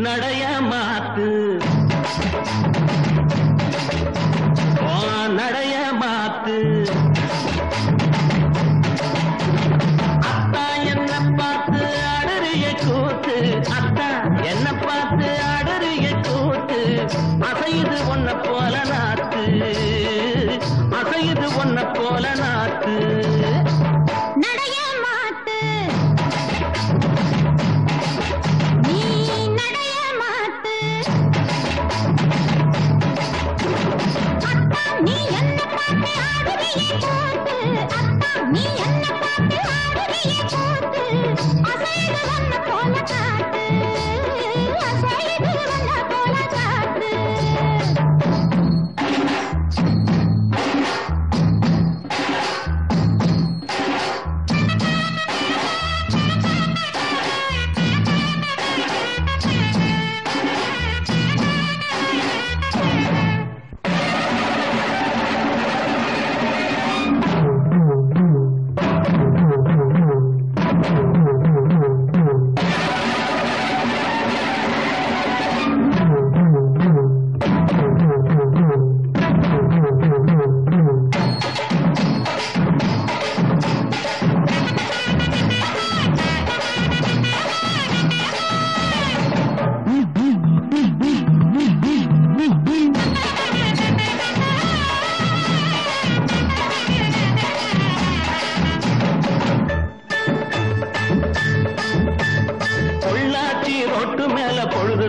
நடைய மாத்து நடைய மாத்து அத்தா என்ன பார்த்து அடறிய கூத்து அத்தா என்ன பார்த்து அடறிய கூத்து அசையுது ஒன்ன போல நாத்து அசையுது ஒன்ன போல நாத்து நடைய மாத்து நீ நடைய மாத்து அத்தா நீ என்ன பார்த்து ஆடுறியே கூத்து அத்தா நீ என்ன பார்த்து ஆடுறியே கூத்து அசையுது ஒன்ன போல காத்து அசையுது ஒன்ன போல காத்து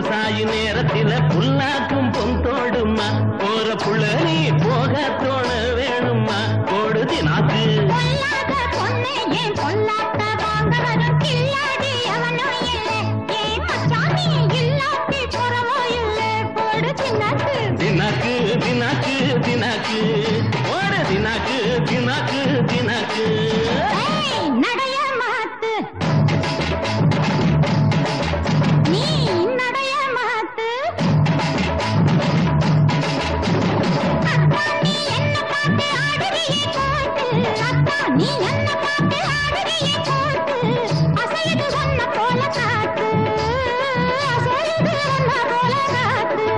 சாயி நேரத்தில புல்லாக்கும் பொந்தோடுமா போற புள்ள நீ போக தோண வேணுமா போடுதி நாக்கு தினாக்கு தினாக்கு தினாக்கு ஓடு தினாக்கு தினாக்கு தினாக்கு நடைய மாத்து நீ நடைய மாத்து அத்தா நீ என்ன பார்த்து ஆடுறியே கூத்து அத்தா நீ என்ன பார்த்து ஆடுறியே கூத்து அசையுது ஒன்ன போல காத்து அசையுது ஒன்ன போல காத்து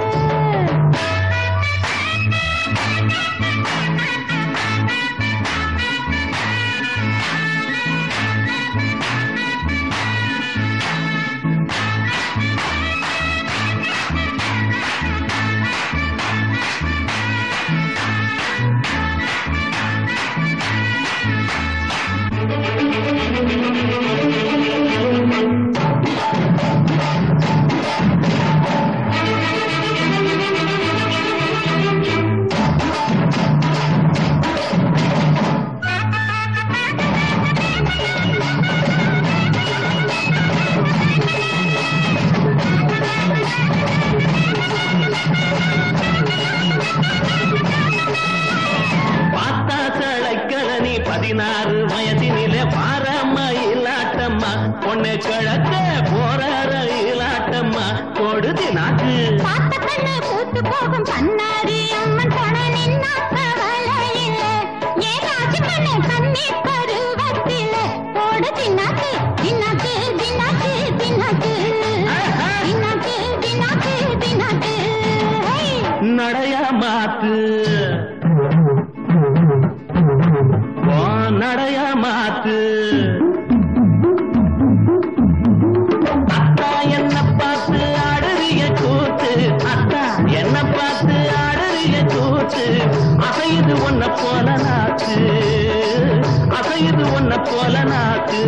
வயதினிலே பாரமயிலாட்டம்மா பொண்ணு கிழக்க போறார இலாட்டம்மா கொடுதி நாக்கு பார்த்த கண்ணு பூத்து போகும் கண்ணாடி அம்மன் போன நின்னா கவலையில ஏ ராஜி கண்ணு கண்ணி பருவத்தில போடு தின்னாக்கு தின்னாக்கு தின்னாக்கு தின்னாக்கு தின்னாக்கு தின்னாக்கு தின்னாக்கு நடைய மாத்து நடைய மாத்து அத்தா என்ன பார்த்து ஆடுறிய கூத்து அத்தா என்ன பார்த்து ஆடுறிய கூத்து அசையுது ஒன்ன போல நாத்து அசையுது ஒன்ன போல நாத்து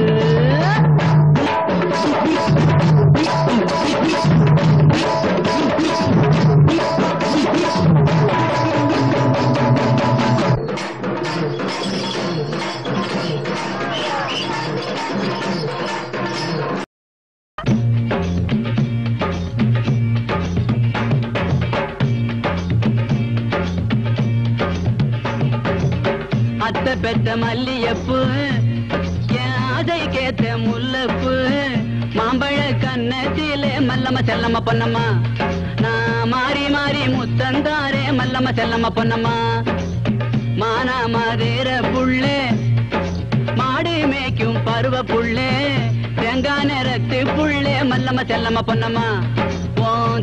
அத்தை பெத்த மல்லியப்பு ஆதை கேத்த முல்லப்பு மாம்பழ கண்ணத்திலே மல்லம்ம செல்லம்ம பொன்னம்மா நான் மாறி மாறி முத்தந்தாரே மல்லம்ம செல்லம்ம பொன்னம்மா மானா மாதேர புள்ளே மாடு மேய்க்கும் பருவ புள்ளே தேங்காய் நிறத்து புள்ளே மல்லம்ம செல்லம்ம பொன்னம்மா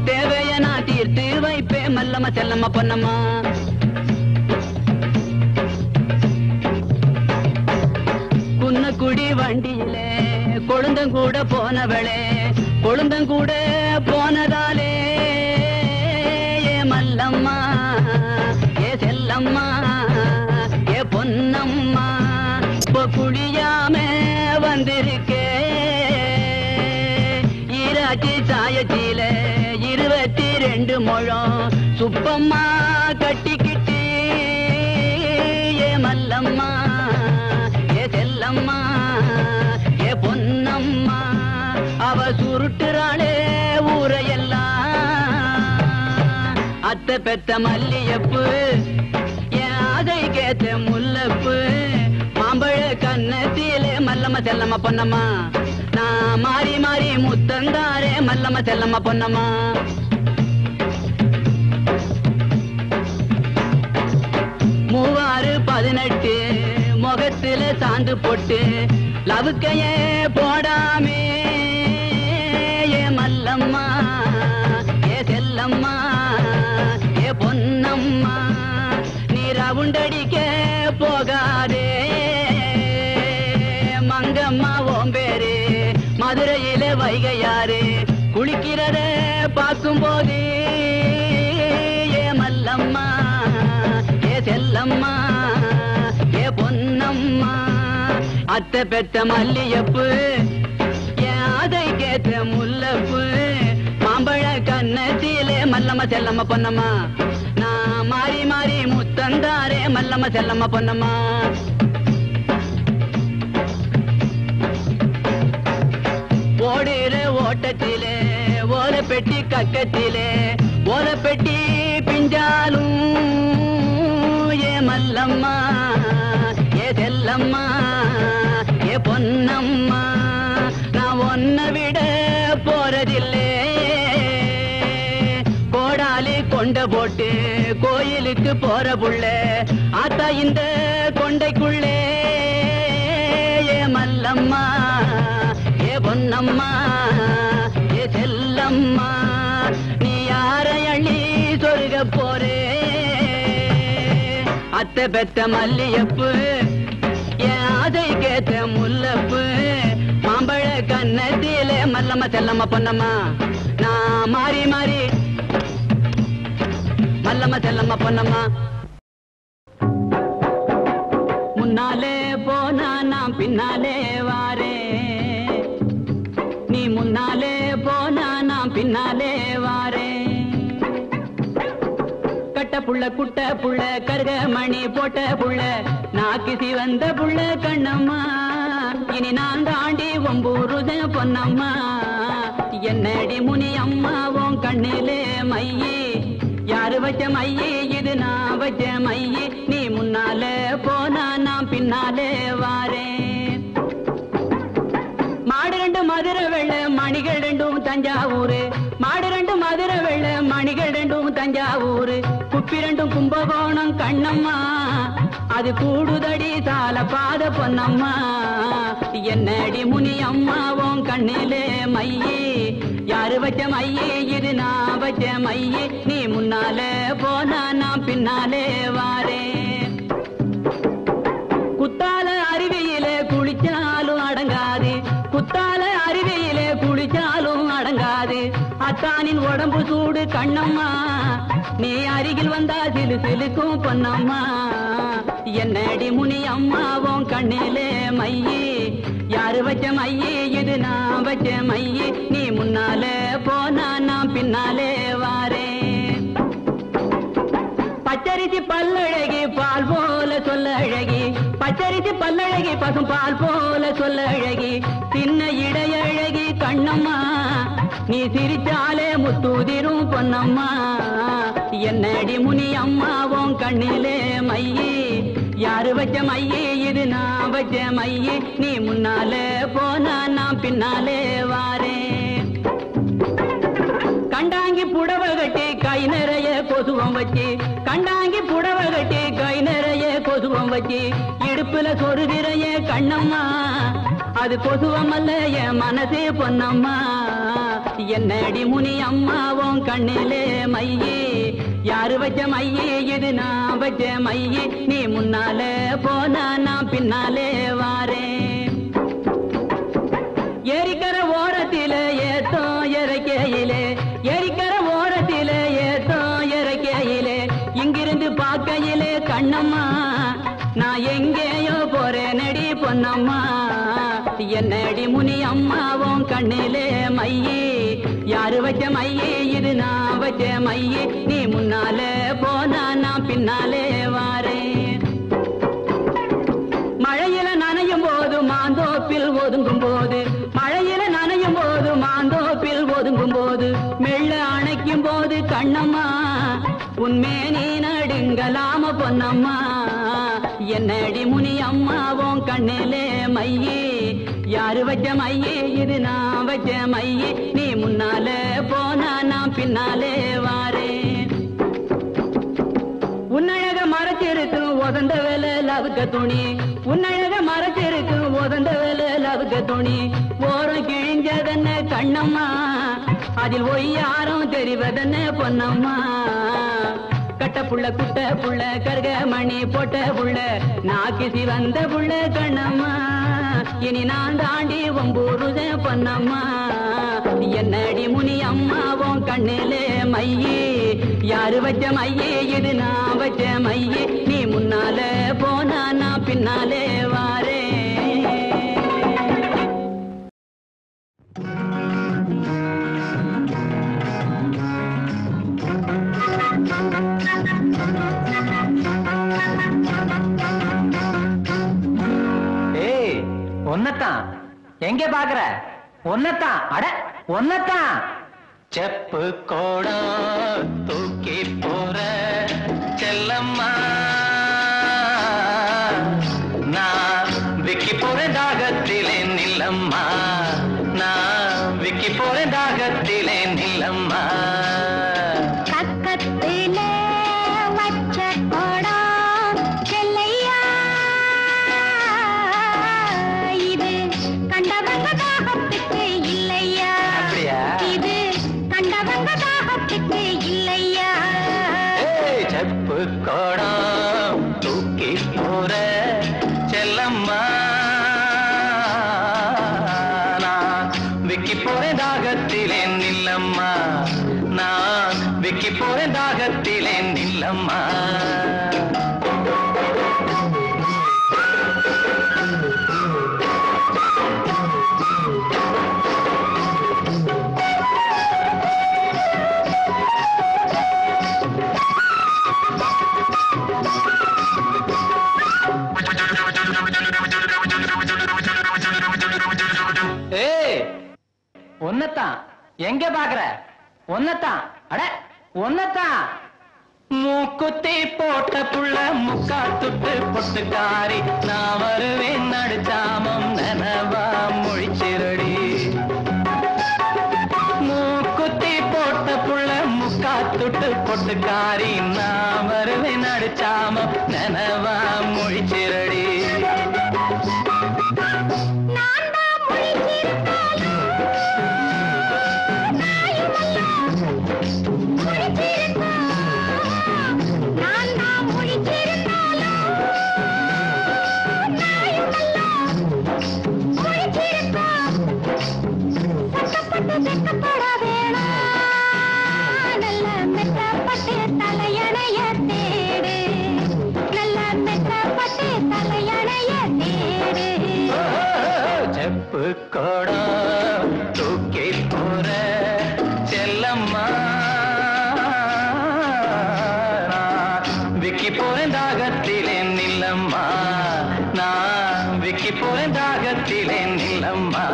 தேவைய நான் தீர்த்து வைப்பேன் மல்லம்மா செல்லம்மா பொன்னம்மா. குன்னக்குடி வண்டியிலே கொழுந்தங்கூட போனவளே கொழுந்தங்கூட போனதாலே ஏ மல்லம்மா ஏ செல்லம்மா ஏ பொன்னம்மா குளியாம வந்திருக்கே ஈராட்சி சாயத்தில 22 முழம் சுப்பம்மா கட்டிக்கிட்டு ஏ மல்லம்மா ஏ செல்லம்மா ஏ பொன்னம்மா அவ சுருட்டுறாளே ஊரையெல்லாம் அத்தை பெத்த மல்லியப்பு என் ஆதை கேத்த முல்லப்பு மாம்பழ கண்ணத்திலே மல்லம்மா செல்லம்மா பொன்னம்மா நான் மாறி மாறி முத்தந்தாரே மல்லம்மா செல்லம்மா பொன்னம்மா. 3-6-18 முகத்துல சாந்து போட்டு லவுக்கையே போடாமே ஏ மல்லம்மா ஏ செல்லம்மா ஏ பொன்னம்மா நீ ரவுண்டடிக்க போகாதே மங்கம்மா ஓம் பேரு மதுரையில வைகையாறு குளிக்கிறத பார்க்கும் போது ஏ மல்லம்மா ஏ செல்லம்மா ஏ பொன்னம்மா அத்தை பெத்த மல்லியப்பு என் அதை கேத்த முல்லப்பு மாம்பழ கண்ணத்திலே மல்லம்மா செல்லம்மா பொன்னம்மா நான் மாறி மாறி முத்தந்தாரே மல்லம்மா செல்லம்மா பொன்னம்மா. ஓடுற ஓட்டத்திலே ஓர பெட்டி கக்கத்திலே ஓர பெட்டி பிஞ்சாலும் ஏ மல்லம்மா ஏ செல்லம்மா ஏ பொன்னம்மா நான் ஒன்ன விட போறதில்லே கோடாலி கொண்ட போட்டு கோயிலுக்கு போற புள்ள ஆத்தா இந்த கொண்டைக்குள்ளே ஏ மல்லம்மா ஏ பொன்னம்மா ஏ செல்லம்மா நீ யாரை அள்ளி சொருக போறே அத்தை பெத்த மல்லியப்பு என் ஆதை கேத்த முல்லப்பு மாம்பழ கண்ணத்திலே மல்லம்மா செல்லம்மா பொன்னம்மா நான் மாறி மாறி மல்லம்மா செல்லம்மா பொன்னம்மா. முன்னாலே போனா நான் பின்னாலே வாரே நீ முன்னாலே போனா நான் பின்னாலே வாரே கட்ட புள்ள குட்ட புள்ள கருக மணி போட்ட புள்ள நாக்கிசி வந்த புள்ள கண்ணம்மா இனி நான் தாண்டி ஒம்பூருத பொன்னம்மா என்னடி முனி அம்மாவும் கண்ணிலே மையே யாரு வச்ச மையே இது நான் வச்ச மையே நீ முன்னாலே போனா நான் பின்னாலே வாரேன். மாடு 2 மதுரை வெள்ள மணிகள் 2 தஞ்சாவூர் மாடு 2 மதுரை வெள்ள மணிகள் 2 தஞ்சாவூர் குப்பி 2 கும்பகோணம் கண்ணம்மா அது கூடுதடி சால பாத பொன்னம்மா என்னடி முனி அம்மாவும் கண்ணிலே மையே யாரு வச்ச மையே இது நான் வச்ச மையே நீ முன்னாலே போனா நான் பின்னாலே வாரேன். குத்தால அருவியிலே குளிச்சாலும் அடங்காது குத்தால அருவியிலே குளிச்சாலும் அடங்காது அத்தானின் உடம்பு சூடு கண்ணம்மா நீ அருகில் வந்தா சிலு சிலுக்கும் பொன்னம்மா என்னடி முனி அம்மாவும் கண்ணிலே மையே யாரு வச்ச மையே இது நான் வச்ச மையே நீ முன்னாலே போனா நான் பின்னாலே வாரேன். பச்சரிசி பல்லழகி பால் போல சொல்ல அழகி பச்சரிசி பல்லழகி பசும் பால் போல சொல்ல அழகி சின்ன இடையழகி கண்ணம்மா நீ சிரிச்சாலே முத்தூதிரும் பொன்னம்மா என்னடி முனி அம்மாவும் கண்ணிலே மையே யாரு வச்ச மையே இது நான் வச்ச மையே நீ முன்னாலே போனா நான் பின்னாலே வாரேன். கண்டாங்கி புடவை கட்டி கை நிறைய கொசுவம் வச்சு கண்டாங்கி புடவை கட்டி கை நிறைய கொசுவம் வச்சு இடுப்புல சொருகிறைய கண்ணம்மா அது கொசுவம் அல்ல என் மனசே பொன்னம்மா என்னடி முனி அம்மாவும் கண்ணிலே மையே யாரு வச்ச மையே இது நான் வச்ச மையே நீ முன்னாலே போனா நான் பின்னாலே வாரேன் ஏரிக்கர ஓரத்திலே ஏத்தோ இறக்கையிலே ஏரிக்கர ஓரத்திலே ஏத்தோ இறக்கையிலே இங்கிருந்து பார்க்கையிலே கண்ணம்மா நான் எங்கேயோ போறேன் நடி பொன்னம்மா என்னடி முனி அம்மாவும் கண்ணிலே மையே யாரு வச்ச மையே இது நான் வச்ச மையே நீ முன்னாலே போனா நான் பின்னாலே வாரேன் மழையில நனையும் போது மாந்தோப்பில் ஒதுங்கும் போது மழையில நனையும் போது மாந்தோப்பில் ஒதுங்கும் போது மெல்ல அணைக்கும் போது கண்ணம்மா உன்மே நீ நடுங்கலாம பொன்னம்மா என்னடி முனி அம்மாவும் கண்ணிலே மையே யாரு வச்ச மையே இது நான் வச்ச மையே நீ முன்னாலே போனா நான் பின்னாலே வாரேன் உன்னழக மறைச்சிருக்கும் உதந்த வேலை லவுக்க துணி உன்னழக மறைச்சிருக்கும் உதந்த வேலை லவுக்க துணி ஓரம் கிழிஞ்சதென்ன கண்ணம்மா அதில் ஒய்யாரும் தெரிவதென்ன பொன்னம்மா கட்ட புள்ள குட்ட புள்ள கருக மணி போட்ட புள்ள நாக்கிசி வந்த புள்ள கண்ணம்மா இனி நான் தாண்டி ஒம்பூருத பொன்னம்மா என்னடி முனி அம்மாவும் கண்ணிலே மையே யாரு வச்ச மையே இது நான் வச்ச மையே நீ முன்னாலே போனா நான் பின்னாலே வாரே ஒன்னத்தான் எங்க பாக்குற ஒன்னத்தான் அட ஒன்னத்தான் செப்பு கோடா தூக்கி போற செல்லம்மா நான் விக்கி போறேன் தாகத்திலே நில்லம்மா நான் விக்கி போறேன் தாகத்திலே நில்லம்மா கோடம் தூக்கி போற செல்லம்மா நான் விக்கி போறேன் தாகத்திலே நில்லம்மா நான் விக்கி போறேன் தாகத்திலே நில்லம்மா ஒன்னத்தான் எங்க பாக்குற ஒன்னத்தான் அட ஒன்னத்தான் மூக்குத்தி போட்ட புள்ள முக்கா துட்டு பொட்டுக்காரி நான் வருவேன் நடுச்சாமம் நனவா மொழிச்சிரடி மூக்குத்தி போட்ட புள்ள முக்கா துட்டு பொட்டுக்காரி நான் வருவேன் நடுச்சாமம் நனவா மொழிச்சிரடி செப்பு கோடம் தூக்கி போற செல்லம்மா விக்கி போறேன் தாகத்திலே நில்லம்மா நான் விக்கி போறேன் தாகத்திலே நில்லம்மா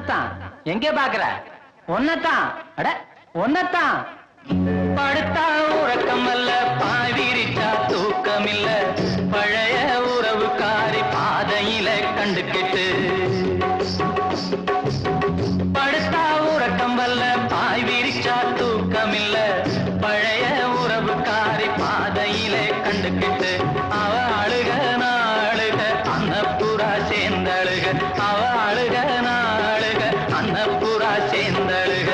ஒன்னத்தான். எங்கே பாக்குற? ஒன்னத்தான். அட ஒன்னத்தான். படுத்தா உறக்கம் அல்ல, பாய் விரிச்சா தூக்கம் இல்ல, பழைய உறவுக்காரி பாதையில கண்டுக்கிட்டு. படுத்தா உறக்கம் அல்ல, பாய் விரிச்சா தூக்கம் இல்ல, பழைய உறவுக்காரி பாதையில கண்டுக்கிட்டு. அவ அழுக நாளுக அன்னப்புறா சேர்ந்தழுக, அவ அழுக நாளுக அன்னப்புறா சேர்ந்தழுக.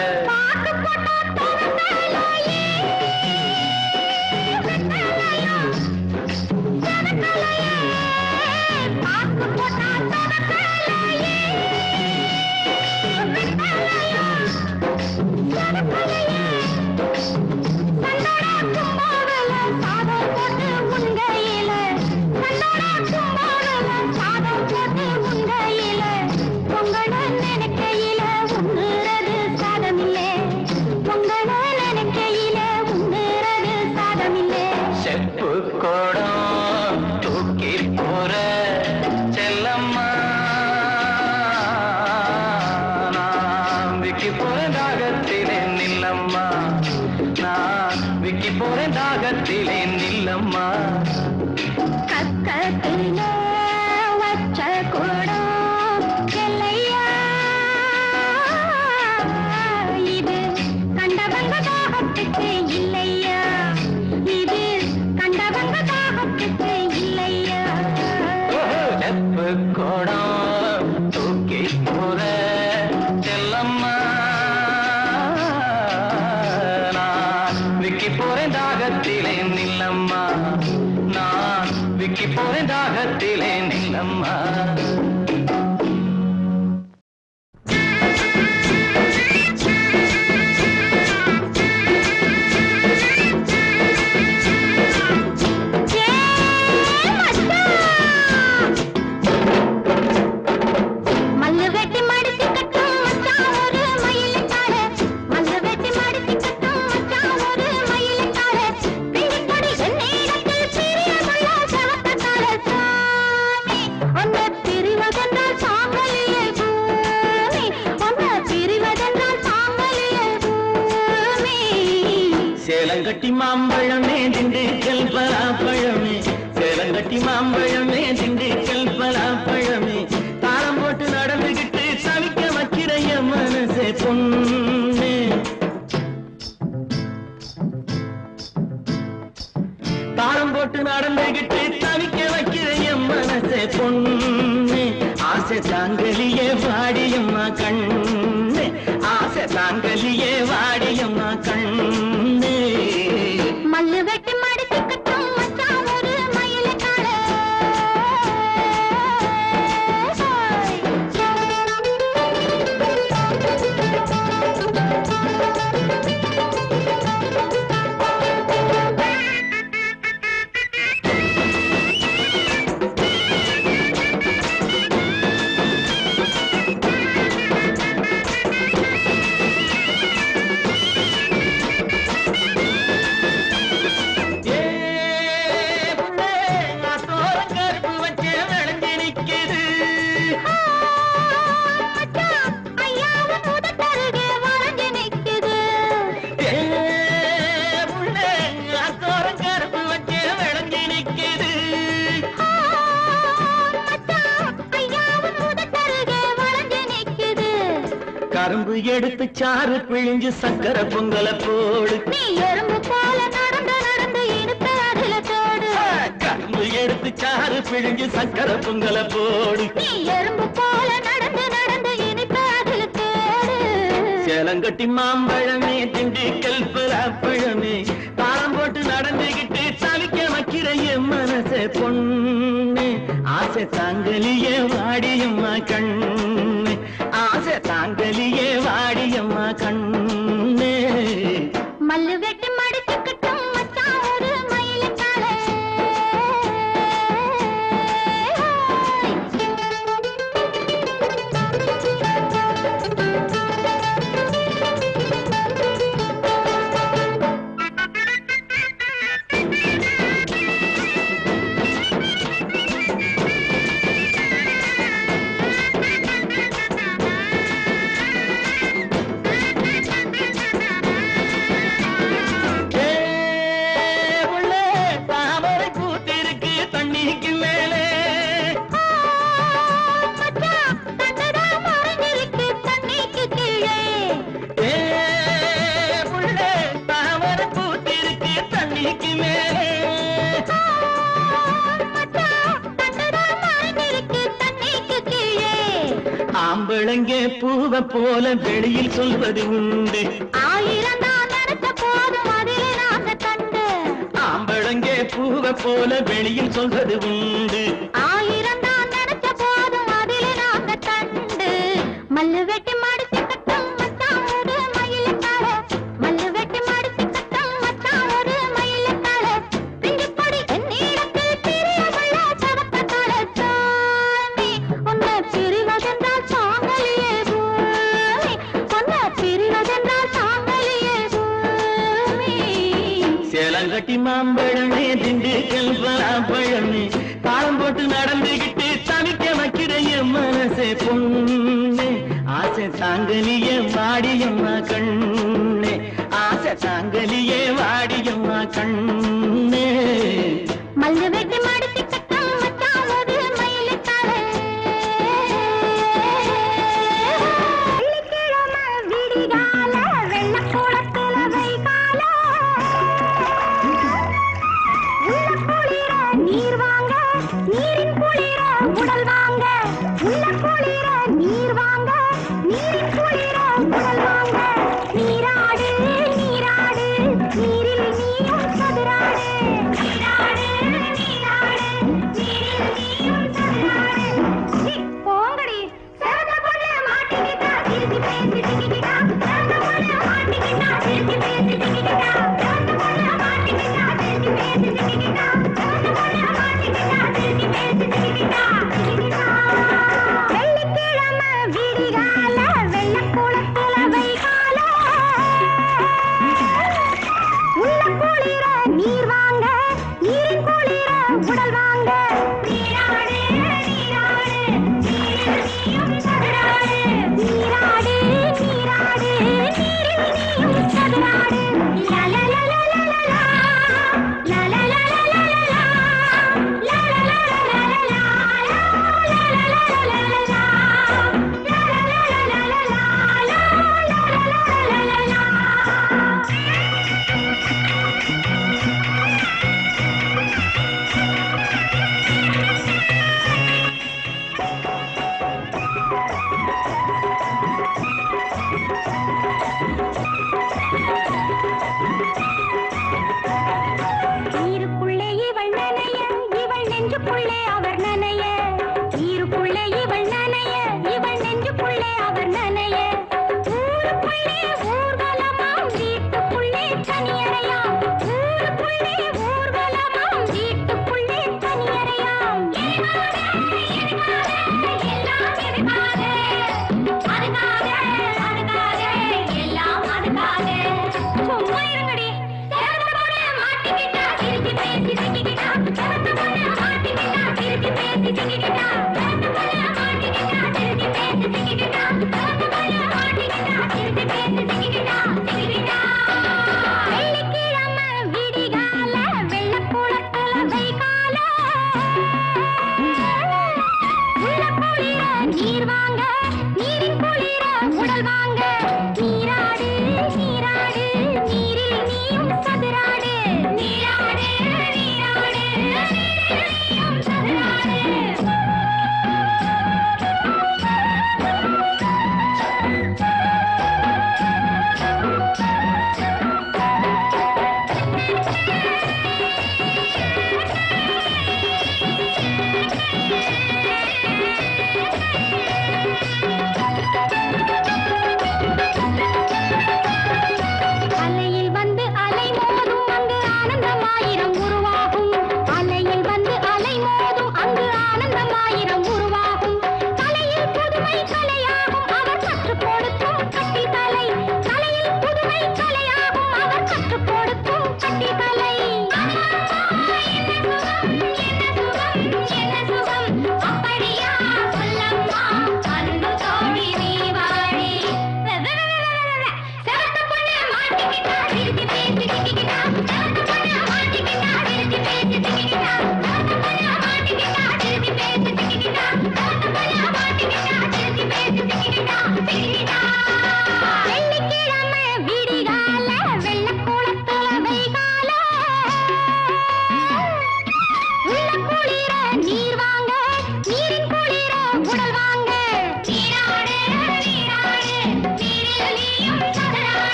சேலங்கட்டி மாம்பழமே திண்டுக்கல் பலாப்பழமே, சேலங்கட்டி மாம்பழமே திண்டுக்கல் பலாப்பழமே, தாளம் போட்டு நடந்துகிட்டு தவிக்க வைக்கிற என் மனசே பொண்ணு. தாளம் போட்டு நடந்துகிட்டு தவிக்க வைக்கிற என் மனசே பொண்ணு. ஆசை தாங்கலியே வாடியம்மா கண்ணு, ஆசை தாங்கலியே வாடியம்மா கண்ணு. மல்லு வெட்டி மடிச்சு கட்டும் மச்சான் ஒரு மயிலக்கார. கரும்பு எடுத்து சாறு பிழிஞ்சு சக்கரை பொங்கல போடு, நீ எறும்பு போல நடந்து நடந்து இனிப்பு அதில தோடு. கரும்பு எடுத்து சாறு பிழிஞ்சு சக்கரை பொங்கல போடு, நீ எறும்பு போல நடந்து நடந்து இனிப்பு அதில தோடு. சேலங்கட்டி மாம்பழமே திண்டுக்கல் பலாப்பழமே, தாளம் போட்டு நடந்துகிட்டு தவிக்க வைக்கிற என் மனசே பொண்ணு. ஆசை தாங்கலியே வாடியம்மா கண்ணு, ஆசை தாங்கலியே வாடியம்மா கண்ணு. மல்லு வெட்டி மடிச்சு கட்டும் மச்சான் ஒரு மயிலக்கார. ஆம்பளங்கே பூவை போல வெளியில் சொல்வது உண்டு. ஆயிரம் தான் நினைச்ச போதும் அதிலே நாங்க கண்டு. ஆம்பளங்கே பூவை போல வெளியில் சொல்வது உண்டு. ஆயிரம் தான் நினைச்ச போதும் அதிலே நாங்க கண்டு. மல்லு வெட்டி மடிச்சு கட்டும் மச்சான் ஒரு மயிலுக்காக. மல்லு வெட்டி மடிச்சு கட்டும் மச்சான் ஒரு மயிலுக்காக. பிஞ்சு பொடி என்னிடத்தில் பிரியமுள்ள சவக்கத்தாழ சாமி. உன்னை பிரிவதென்றால் சாங்கலியே பூமி. உன்னை பிரிவதென்றால் சாங்கலியே பூமி. சேலங்கட்டி மாம்பழமே திண்டுக்கல் பலாப்பழமே தாளம் போட்டு நடந்துகிட்டு தவிக்க வைக்கிற என் மனசே பொண்ணே. ஆசை தாங்கலியே வாடியம்மா கண்ணே. ஆசை தாங்கலியே வாடியம்மா கண்ணே. மல்லு வெட்டி மடிச்சு கட்டும் மச்சான் ஒரு மயிலுக்காக. வெள்ளிக்கிழமை விடிகால வெள்ளக்கூடத்துல வைகால. உள்ள குளிர நீர் வாங்க, நீரின் குளிர உடல் வாங்க. உள்ள குளிர நீர் வாங்க, நீரின் குளிர உடல் வாங்க. நீராடு நீராடு நீரில் நீயும் சதுராடு. நீராடு நீராடு நீரில் நீயும் சதுராடு. போங்கடி சிறந்த பொண்ணு மாட்டிக்கிட்டா திருப்பி பேசி திக்கிட்டா. சிறந்த பொண்ணு மாட்டிக்கிட்டா திருப்பி பேசி திக்கிட்டா. சிறந்த பொண்ணு மாட்டிக்கிட்டா திருப்பி பேசி திக்கிட்டா. சிறந்த பொண்ணு மாட்டிக்கிட்டா திருப்பி பேசி திக்கிட்டா. வெள்ளிக்கிழமை விடிகால வெள்ளக்கூடத்துல வைகால. உள்ள குளிர நீர் வாங்க, நீரின் குளிர உடல் வாங்க. நீராடு நீராடு நீரில் நீயும் சதுராடு. நீராடு நீராடு நீரில் நீயும் சதுராடு. லலலலலலலா, லலலலலலலா.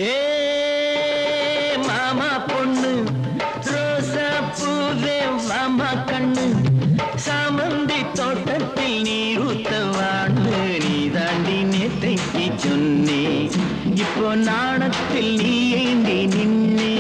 ஏ மாமா பொண்ணு ரோசா பூவே மாமா கண்ணு சாமந்தி தோட்டத்தில் நீர் ஊத்தவான்னு நீ தாண்டி நேற்றைக்கு சொன்னே இப்போ நாணத்தில் நீ ஏந்தி நின்னே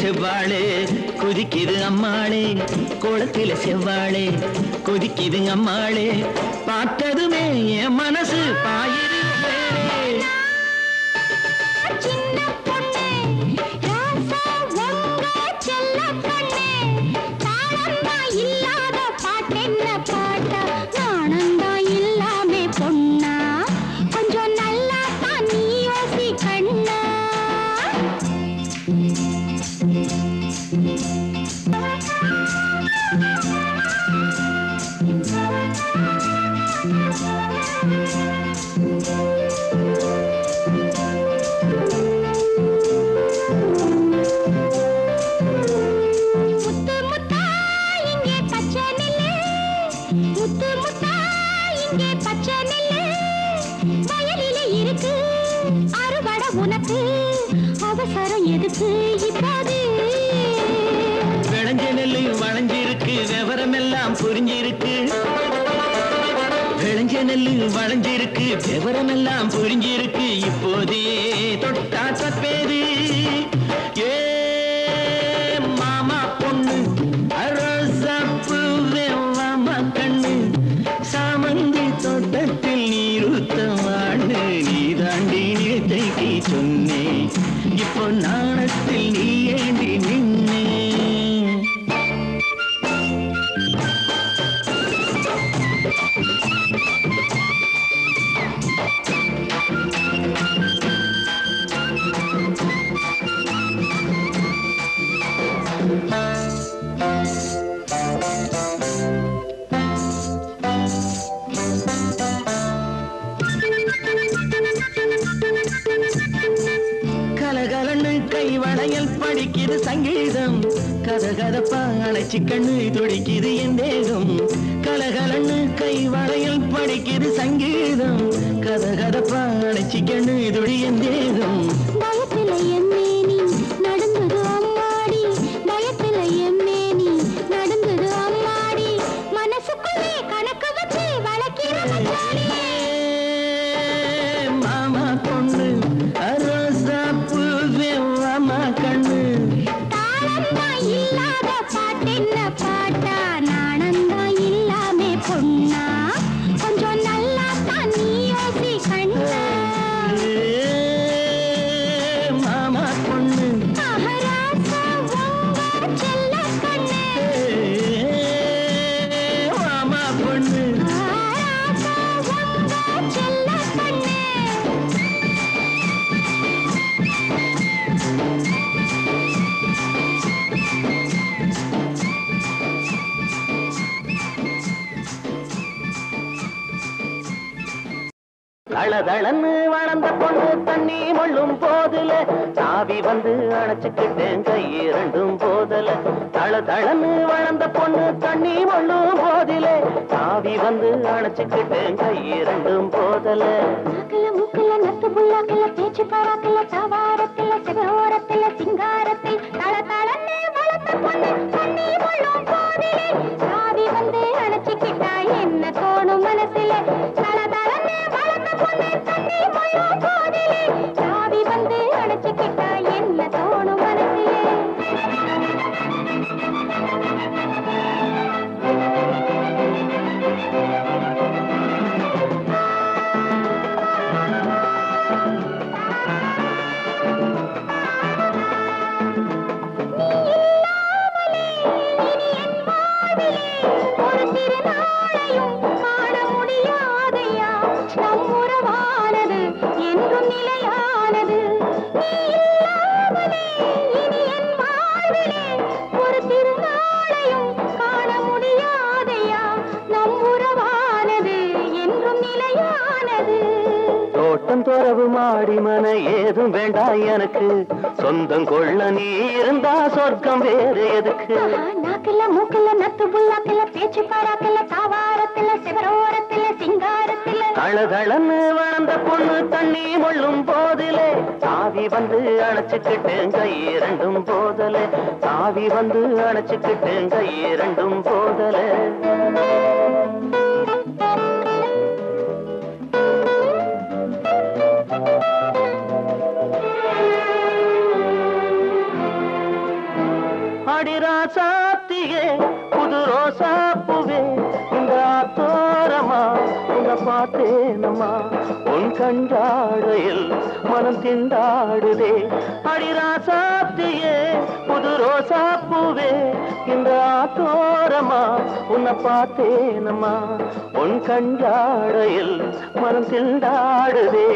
செவ்வாழே கொதிக்குது அம்மாளே கோலத்தில செவ்வாழே கொதிக்குது அம்மாளே பார்த்ததுமே என் மனசு பாயிரு அவசரம் எதுக்கு இப்போது விளைஞ்ச நெல்லு வளைஞ்சிருக்கு விவரம் எல்லாம் புரிஞ்சிருக்கு விளைஞ்ச நெல்லு வளைஞ்சிருக்கு விவரம் எல்லாம் புரிஞ்சிருக்கு இப்போதே தொட்டா தப்பேது ஏ மாமா பொண்ணு அரசப்பு மாமா கண்ணு சாமந்தி தோட்டத்தில் நீருத்தவாண்டு நீ தாண்டி நேற்றைக்கு சொன்னே இப்போ நாணத்தில் நீ ஏந்தி நின்னே வளையல் படிக்குது சங்கீதம் கதகதப்பா அணைச்சி கண்ணு துடிக்குது என் தேகம் கலகலன்னு கை வளையல் படிக்குது சங்கீதம் கதகதப்பா அணைச்சி கண்ணு துடி என் தேகம் பயத்தில எம்மேனி நடந்தது அம்மாடி பயத்தில எம்மேனி நடந்தது அம்மாடி மனசுக்குள்ளே கணக்கு வச்சு வளர்க்கிற மச்சாடி மாமா பொண்ணு கண்ணு தாளந்தா இல்லாத பாட்டென்ன பாட்டா நாணந்தா இல்லாமே பொண்ணா கொஞ்சம் நல்லா தான் நீ யோசி கண்ணா மாமா பொண்ணு மகாராசா உங்க செல்ல கண்ணு மாமா பொண்ணு மகாராசா உங்க செல்ல கண்ணு தளதளன்னு வளர்ந்த பொண்ணு தண்ணி மொள்ளும் போதுல சாவி வந்து அணைச்சுக்கிட்டேன் கை இரண்டும் போதல தளதளன்னு வளர்ந்த பொண்ணு தண்ணி மொள்ளும் போதிலே சாவி வந்து அணைச்சுக்கிட்டேன் கை இரண்டும் போதல மூக்கல நத்து புல்லாக்கல பேச்சு பாராக்கல சவாரத்துல சிவோரத்துல சிங்காரத்தில் தளதளன்னு வளர்ந்த பொண்ணு தண்ணி மொள்ளும் போதிலே சாவி வந்து அணைச்சுக்கிட்டா திருநாளையும் காண முடியாதையா நம் உறவானது என்றும் நிலையானது நீ இல்லாமலே இனி என் வாழ்விலே ஒரு திருநாளையும் காண முடியாதையா நம் உறவானது என்றும் நிலையானது தோட்டம் துறவு மாடி மன ஏதும் வேண்டாம் எனக்கு சொந்தம் கொள்ள நீ இருந்தா சொர்க்கம் வேறு எதுக்கு நாக்கில மூக்கில நத்து புல்லாக்கில பேச்சு பாராக்கில தாவாரத்தில சிவரோரத்தில சிங்காரத்தில தளதளன்னு வளர்ந்த பொண்ணு தண்ணி மொள்ளும் போதிலே சாவி வந்து அணைச்சுக்கிட்டேன் கை இரண்டும் போதலே சாவி வந்து அணைச்சுக்கிட்டேன் கை இரண்டும் போதலே அடிராசாத்தியே புது ரோசாப்புவே இந்த தோரமா உன்னை பார்த்தேனம்மா உன் கண்டாடையில் மனம் திண்டாடுதே அடிராசாத்தியே புது ரோசாப்புவே இந்த தோரமா உன்னை பார்த்தேனம்மா உன் கண்டாடையில் மனம் திண்டாடுதே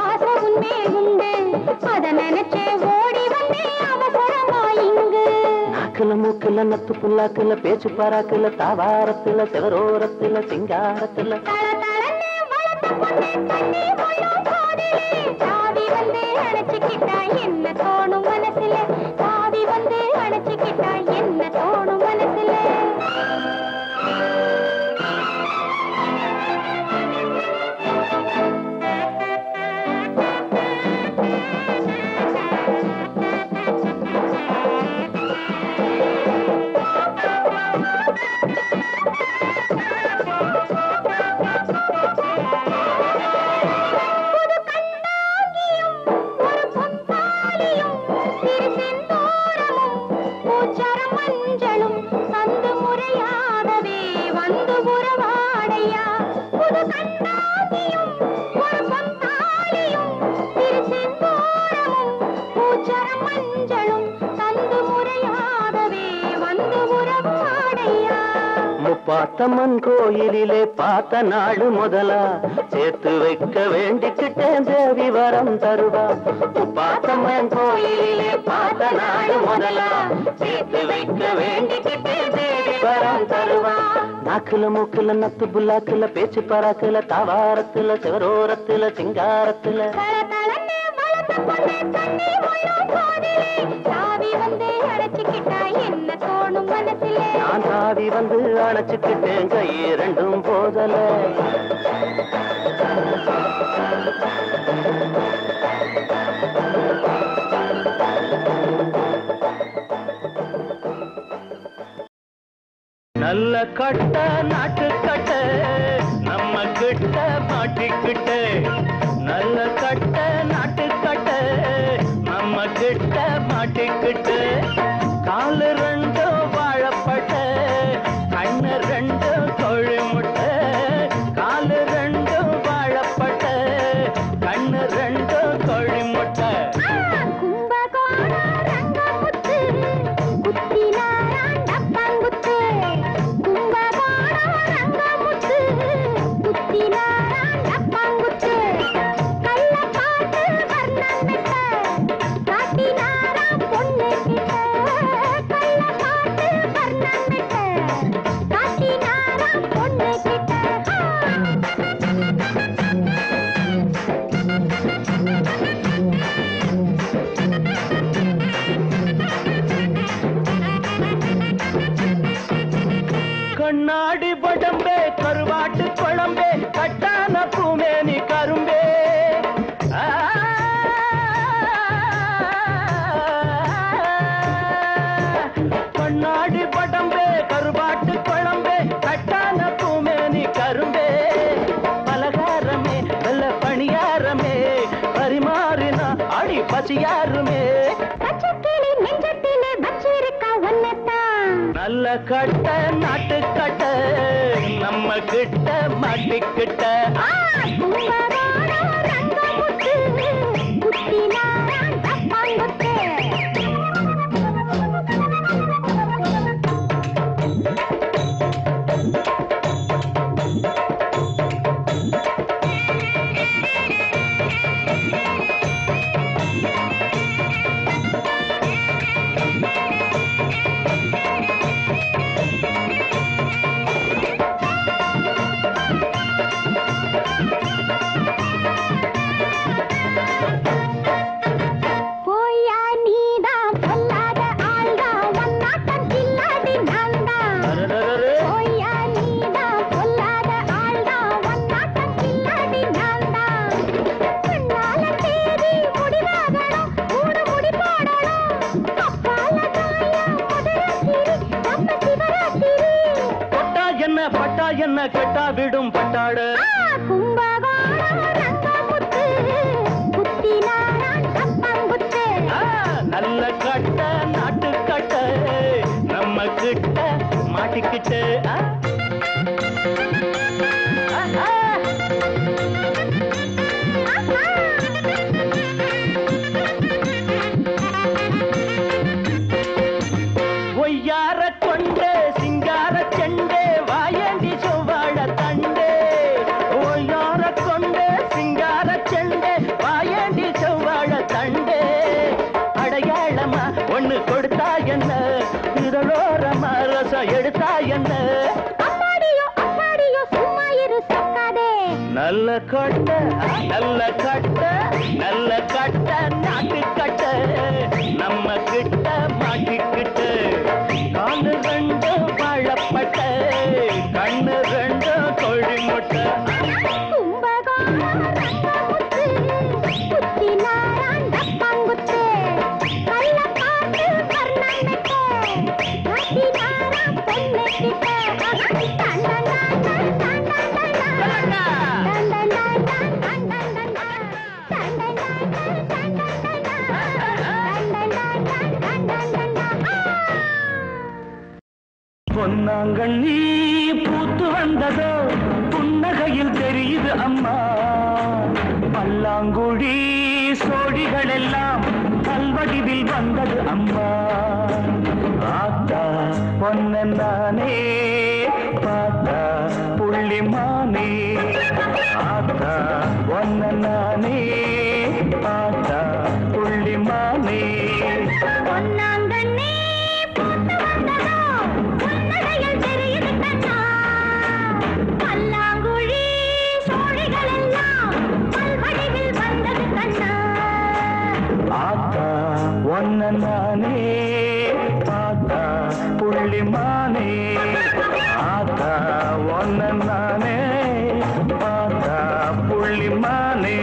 ஆசை உன்மேல் உண்டு அத நினைச்சே ஓடி வந்தே அவசரமா இங்கு நாக்குல மூக்குல நத்து புல்லாக்குல பேச்சு பாராக்குல தாவாரத்துல சிவரோரத்துல சிங்காரத்துல தளதளன்னு வளர்ந்த பொண்ணு தண்ணி மொள்ளும் போதிலே சாவி வந்து அணைச்சுக்கிட்டா என்ன தோணும் மனசுல சாவி வந்து அணைச்சுக்கிட்டா என்ன தோணும் மனசுல பார்த்தம்மன் கோயிலிலே பார்த்த நாடு முதலா சேர்த்து வைக்க வேண்டிக்கிட்டேன் தேவி வரம் தருவா பார்த்தம்மன் கோயிலிலே பார்த்த நாடு முதலா சேர்த்து வைக்க வேண்டிக்கிட்டேன் தேவி வரம் தருவா நாக்குல மூக்குல நத்து புல்லாக்குல பேச்சு பராக்குல தாவாரத்துல சிவரோரத்துல சிங்காரத்துல நான் சாவி வந்து அணைச்சுக்கிட்டேன் கை இரண்டும் போதல நல்ல கட்ட நாட்டு கட்ட நம்ம கிட்ட மாட்டிக்கிட்ட நல்ல கட்ட நாட்டு கட்ட நம்ம கிட்ட மாட்டிக்கிட்ட காலு ரெண்டு வாழப்பட்ட கண்ணு ரெண்டு கோழி முட்டை காலு ரெண்டு வாழப்பட்ட கண்ணு ரெண்டு கோழி முட்டை கண்ணாடி படம்பே கருவாட்டு குழம்பே கட்டான பூமேனி கரும்பே கண்ணாடி படம்பே கருவாட்டு குழம்பே கட்டான பூமேனி கரும்பே பலகாரமே நல்ல பணியாரமே பரிமாறினா அடி பசியாருமே நல்ல கட்ட நாட்டு கட்ட நம்ம கிட்ட மாட்டிக்கிட்ட என்ன கட்டா விடும் பட்டாடு நல்ல கட்ட நாட்டு கட்ட நம்ம கிட்ட மாட்டிக்கிட்டு ஒய்யார கொண்டே சிங்கார செண்டே வாயண்டி செவ்வாழ தண்டே ஒய்யார கொண்டே சிங்கார செண்டே வாயண்டி செவ்வாழ தண்டே அடையாளமா ஒண்ணு கொடுத்தா என்ன இதழோரமா ரசம் எடுத்தா என்ன நல்ல கட்ட நல்ல கட்ட நல்ல கட்ட நாட்டு கட்ட நம்ம கிட்ட மாட்டிக்கிட்டு காலு ரெண்டு வாழப்பட்ட கண்ணு ரெண்டு கோழி முட்டை பொன்னாங்கண்ணி பூத்து வந்ததோ புன்னகையில் தெரியுது அம்மா பல்லாங்குழி சோடிகள் எல்லாம் பல்வடிவில் வந்தது அம்மா ஆத்தா பொன்ன நானே பார்த்தா புள்ளிமானே ஆத்தா பொன்ன நானே பார்த்தா புள்ளிமானே பொன்னாங்கண்ணி பூத்து வந்ததோ புன்னகையில் தெரியுது கண்ணா பல்லாங்குழி சோழிகள் எல்லாம் பல்வடிவில் வந்தது கண்ணா ஆத்தா ஒன்ன நானே பார்த்தா புள்ளிமானே ஆத்தா ஒன்ன நானே பார்த்தா புள்ளிமானே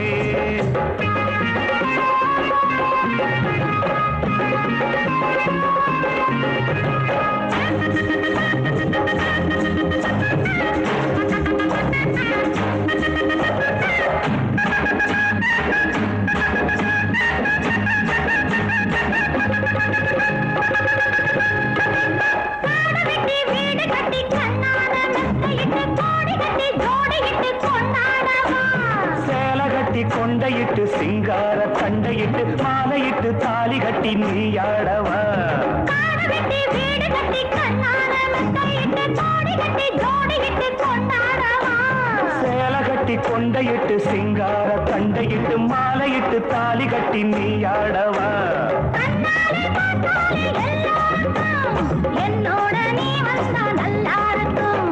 கொண்டையிட்டு சிங்கார தண்டையிட்டு மாலையிட்டு தாலி கட்டி நீயாடவா சேல கட்டி கொண்டையிட்டு சிங்கார தண்டையிட்டு மாலையிட்டு தாலி கட்டி நீயாடவா என்னோட நீ வந்தா நல்லா இருக்கும்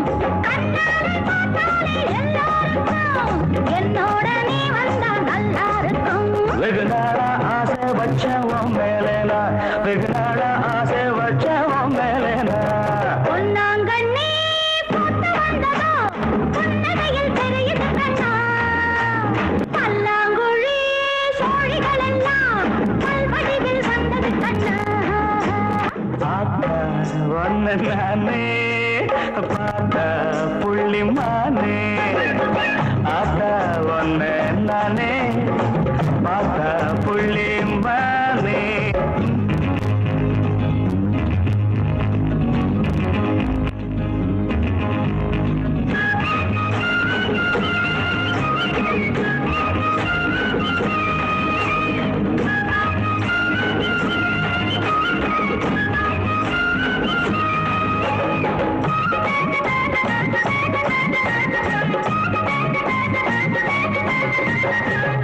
என்னோட நீ வந்தா நல்லா இருக்கும் வெகு நாளா ஆசை வச்சவன் மேலேனா வெகு நாளா ஆசை வச்சவன் மேலேனா பொன்னாங்கண்ணி பூத்து வந்ததோ புன்னகையில் தெரியுது கண்ணா பல்லாங்குழி சோழிகள் எல்லாம் பல்வடிவில் வந்தது கண்ணா ஆத்தா ஒன்ன நானே பார்த்தா புள்ளிமானே ஆத்தா ஒன்ன நானே பார்த்தா புள்ளிமானே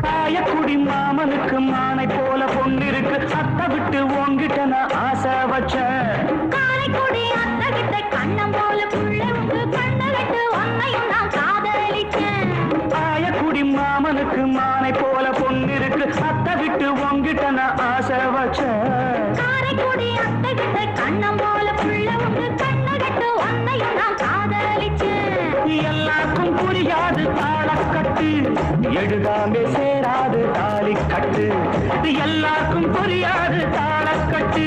தாயக்குடி மாமனுக்கு மானை போல பொண்ணிருக்கு அத்தை விட்டு உங்கிட்ட நான் ஆசை வச்சேன் காரைக்குடி அத்தை கிட்ட கண்ணம் போல புள்ள உங்க கண்ணை விட்டு உன்னையும் நான் காதலிச்சேன் தாயக்குடி மாமனுக்கு மானை போல பொண்ணிருக்கு அத்தை விட்டு உங்கிட்ட நான் ஆசை வச்சேன் காரைக்குடி அத்தை கிட்ட கண்ணம் போல புள்ள உங்க கண்ணை விட்டு உன்னையும் நான் காதலிச்சேன் எல்லாருக்கும் புரியாது தாளக்கட்டு எழுதாமே சேராது தாலி கட்டு எல்லாருக்கும் புரியாது தாளக்கட்டு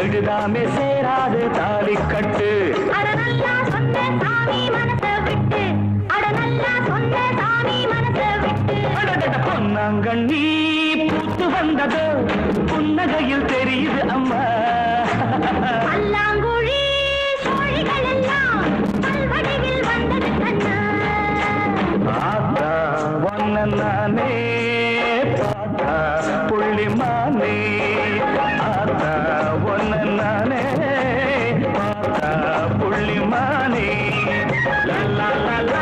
எழுதாமே சேராது தாலி கட்டு அட நல்லா சொன்ன சாமி மனசை விட்டு பொன்னாங்கண்ணி பூத்து வந்ததோ புன்னகையில் தெரியுது அம்மா. பல்லாங்குழி சோழிகள் எல்லாம் பல்வடிவில் வந்தது கண்ணா. ஆத்தா ஒன்ன நானே பாத்தா புள்ளிமானே. ஆத்தா ஒன்ன நானே பாத்தா புள்ளிமானே. லா லா லா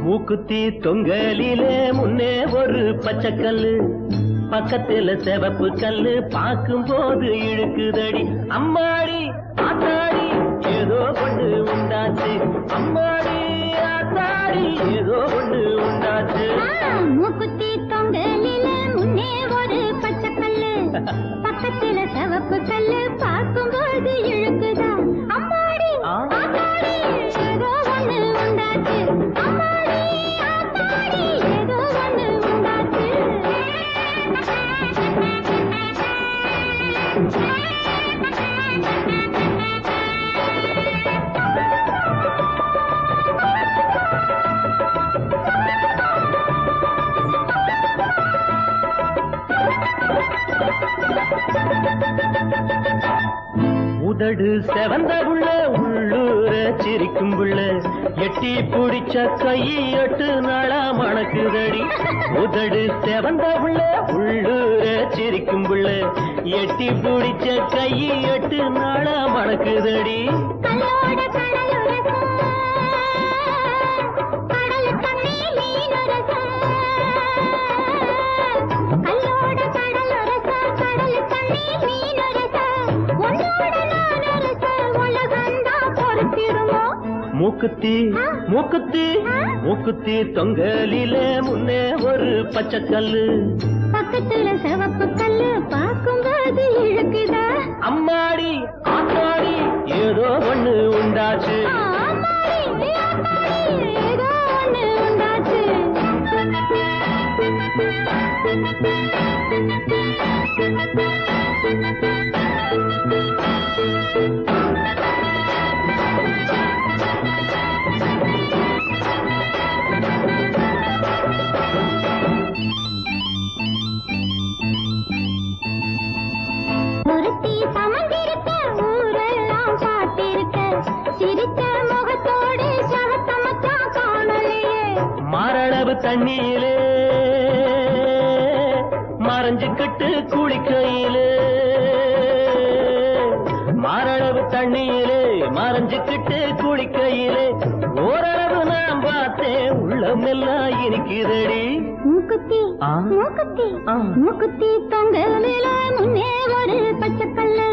மூக்குத்தி தொங்கலிலே முன்னே ஒரு பச்சைக்கல்லு, பக்கத்துல சிவப்பு கல்லு, பார்க்கும் போது இழுக்குதடி. அம்மாடி ஆத்தாடி ஏதோ ஒண்ணு உண்டாச்சு. அம்மாடி ஆத்தாடி ஏதோ ஒண்ணு உண்டாச்சு. மூக்குத்தி தொங்கலில முன்னே ஒரு பச்சைக்கல்லு, பக்கத்துல சிவப்பு கல்லு, பார்க்கும் போது இழுக்குதா. அம்மாடி ஆத்தாடி ஏதோ ஒண்ணு உண்டாச்சு. அம்மாடி ஆத்தாடி ஏதோ ஒண்ணு உண்டாச்சு. உதடு செவந்த புள்ள உள்ளூர சிரிக்கும் புள்ள, எட்டி பிடிச்ச கையை 8 நாளா மணக்குதடி. உதடு செவந்த புள்ள உள்ளூர சிரிக்கும் புள்ள, எட்டி பிடிச்ச கையை 8 நாளா மணக்குதடி. கல்லோட கடலுரசம், கடல் தண்ணி மீனுரசம். கல்லோட கடலுரசம், கடல் தண்ணி மீனுரசம். உன்னோட நானுரசம், உலகந்தான் பொறுத்திடுமோ. மூக்குத்தி மூக்குத்தி மூக்குத்தி தொங்கலிலே முன்னே ஒரு பச்சைக்கல்லு, பக்கத்துல சிவப்பு கல்லு, பார்க்கும்போது இழுக்குதா. அம்மாடி ஆத்தாடி ஏதோ ஒண்ணு உண்டாச்சு. அம்மாடி ஆத்தாடி ஏதோ ஒண்ணு உண்டாச்சு. ஒருத்தி சமந்திருக்க ஊரெல்லாம் பார்த்திருக்க, சிரித்த முகத்தோடு சவத்தமத்தான் காணலையே. மாரளவு தண்ணியிலே மறைஞ்சுக்கிட்டு குளிக்கையிலே, மாரளவு தண்ணியிலே மறைஞ்சுக்கிட்டு குளிக்கையிலே, ஓரளவு நான் பார்த்தேன் உள்ளமெல்லாம் இனிக்குதடி. மூக்குத்தி மூக்குத்தி மூக்குத்தி தொங்கலில முன்னே ஒரு பச்சைக்கல்லு,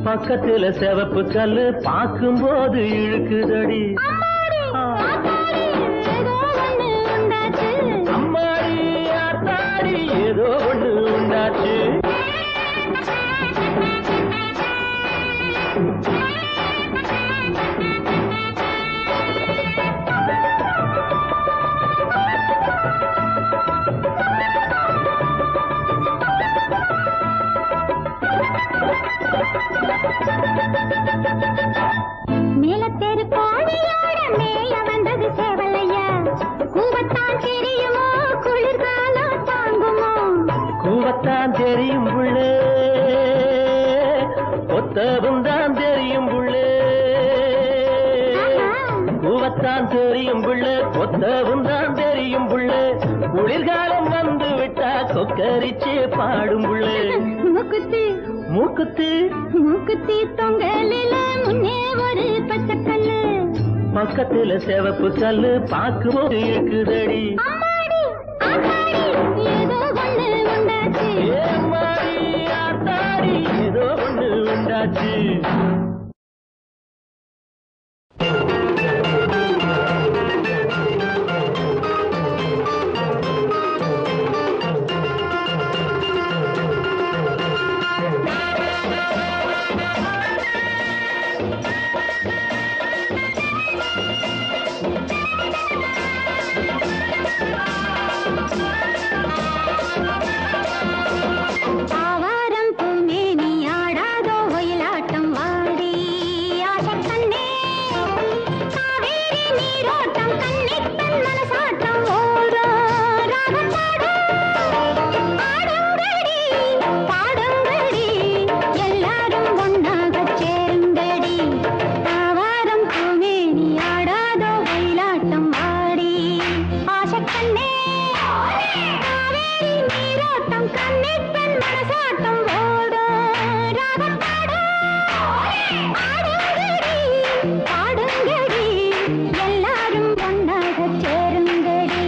பக்கத்துல சிவப்பு கல்லு, பார்க்கும் போது இழுக்குதடி. அம்மாடி ஆத்தாடி ஏதோ ஒண்ணு உண்டாச்சு. அம்மாடி ஆத்தாடி ஏதோ ஒண்ணு உண்டாச்சு. மேலத்தேரு கோழியோட மேய வந்தது சேவலையா, கூவத்தான் தெரியுமோ குளிர்காலம் தாங்குமோ. கூவத்தான் தெரியும் புள்ளே, கொத்தவும் தான் தெரியும் புள்ளே. கூவத்தான் தெரியும் புள்ளே, கொத்தவும் தான் தெரியும் புள்ளே. குளிர்காலம் வந்து விட்டா கொக்கரிச்சு பாடும் புள்ளே. மூக்குத்தி மூக்குத்தி மூக்குத்தி தொங்கலில முன்னே ஒரு பச்சைக்கல்லு, பக்கத்துல சிவப்பு கல்லு, பார்க்கும்போது இருக்குதடி. அம்மாடி ஆத்தாடி ஏதோ ஒண்ணு உண்டாச்சு. ஏம்மாடி ஆத்தாடி ஏதோ ஒண்ணு உண்டாச்சு. கண்ணிப்பெண் மனசாட்டம் ஓடும் ராகத்தாடு ஆடுங்கடி பாடுங்கடி எல்லாரும் ஒன்னாகச் சேருங்கடி தாவாரம் பூமேனி ஆடாதோ ஒயிலாட்டம் ஆடி ஆசைக்கண்ணே காவேரி நீரோட்டம் கண்ணிப்பெண் மனசாட்டம் ஓடும் ராகத்தாடு ஆடுங்கடி பாடுங்கடி எல்லாரும் ஒன்னாகச் சேருங்கடி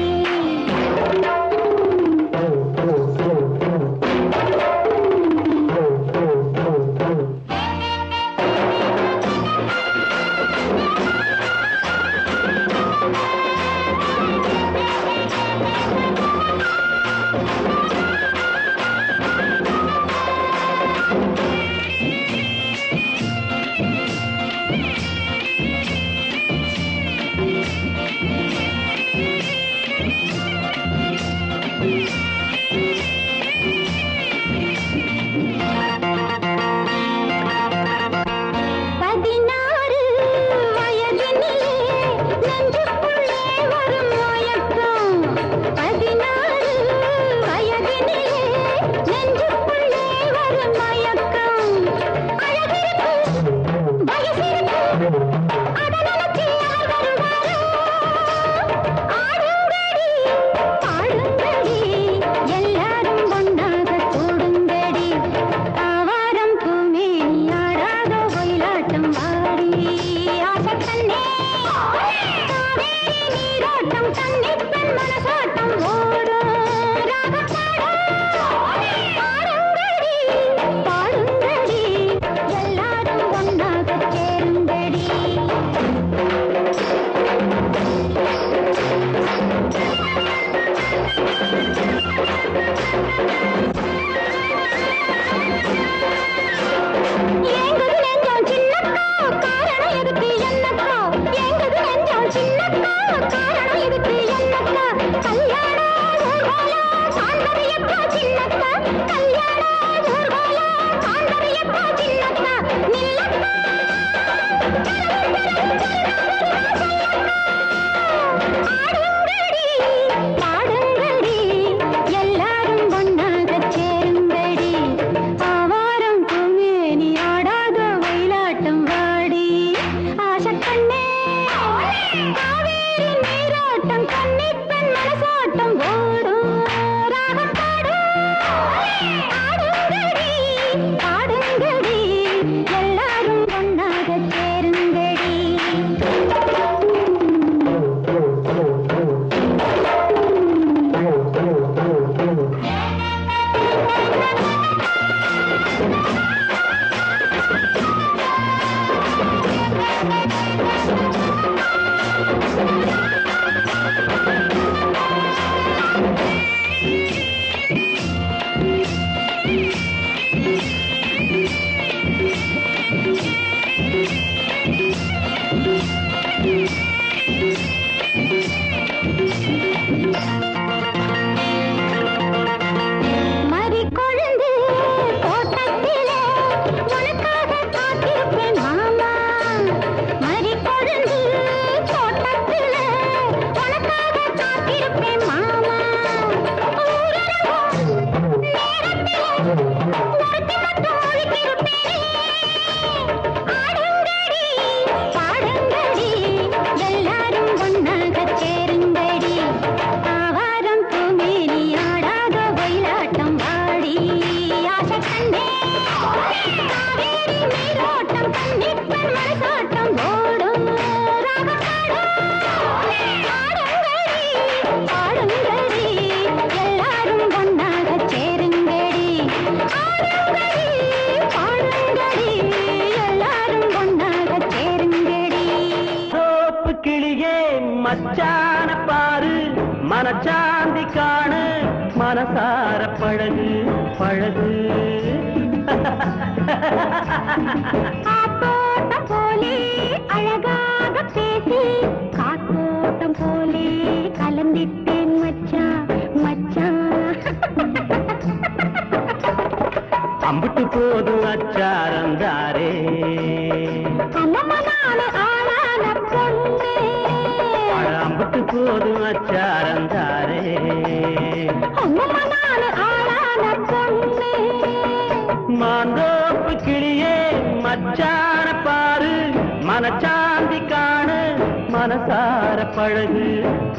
மச்சான பாரு மனச்சாந்தி காணு மனசார பழகு பழகு காத்தோட்டம் போலே அழகாக பேசி காத்தோட்டம் போலே கலந்திட்டேன் மச்சான் மச்சான் அம்புட்டு போதும் அச்சாரம் தாரே அம்மனான ஆளான பொண்ணு அம்புட்டு போதும் அச்சாரந்தாரே அம்மம்மா நானு ஆளான பொண்ணு மாந்தோப்பு கிளியே மச்சான பாரு மனச்சாந்தி காணு மனசார பழகு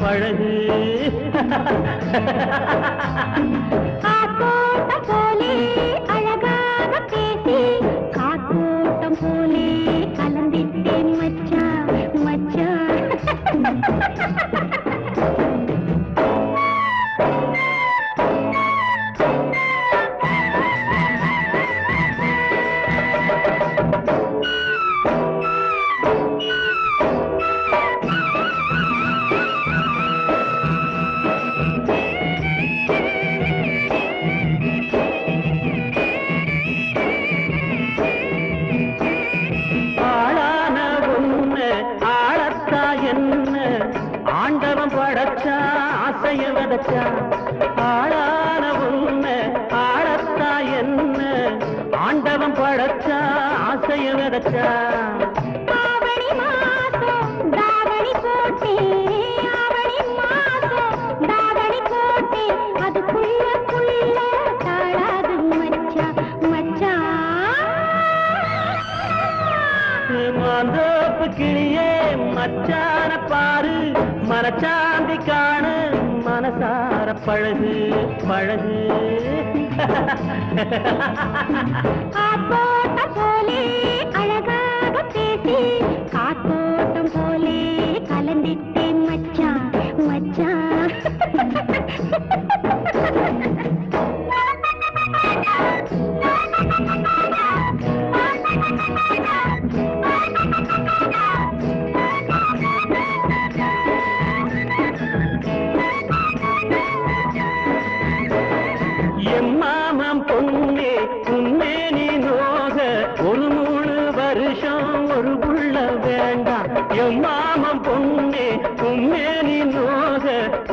பழகு காத்தோட்டம் போலே அழகாக பேசி காத்தோட்டம் போலே கலந்திட்டேன் மச்சான் மச்சான் ஆளான உன்னை ஆளத்தா என்ன ஆண்டவன் படைச்சா ஆசைய விதைச்சா ஆவணி மாசம் தாவணி போட்டே ஆவணி மாசம் தாவணி போட்டே அதுக்குள்ள தாழாது மச்சான் மச்சான் மாந்தோப்பு கிளியே மச்சான பாரு மனச்சாந்தி காணு மனசார பழகு பழகு காத்தோட்டம் போலே அழகாக பேசி காத்தோட்டம் போலே கலந்திட்டேன் மச்சான் மச்சான் எம்மாமம் பொன்னே உன்னே நீ நோக ஒரு 3 வருஷம் ஒரு புள்ள வேண்டாம் எம்மாமம் பொன்னே உன்னே நீ நோக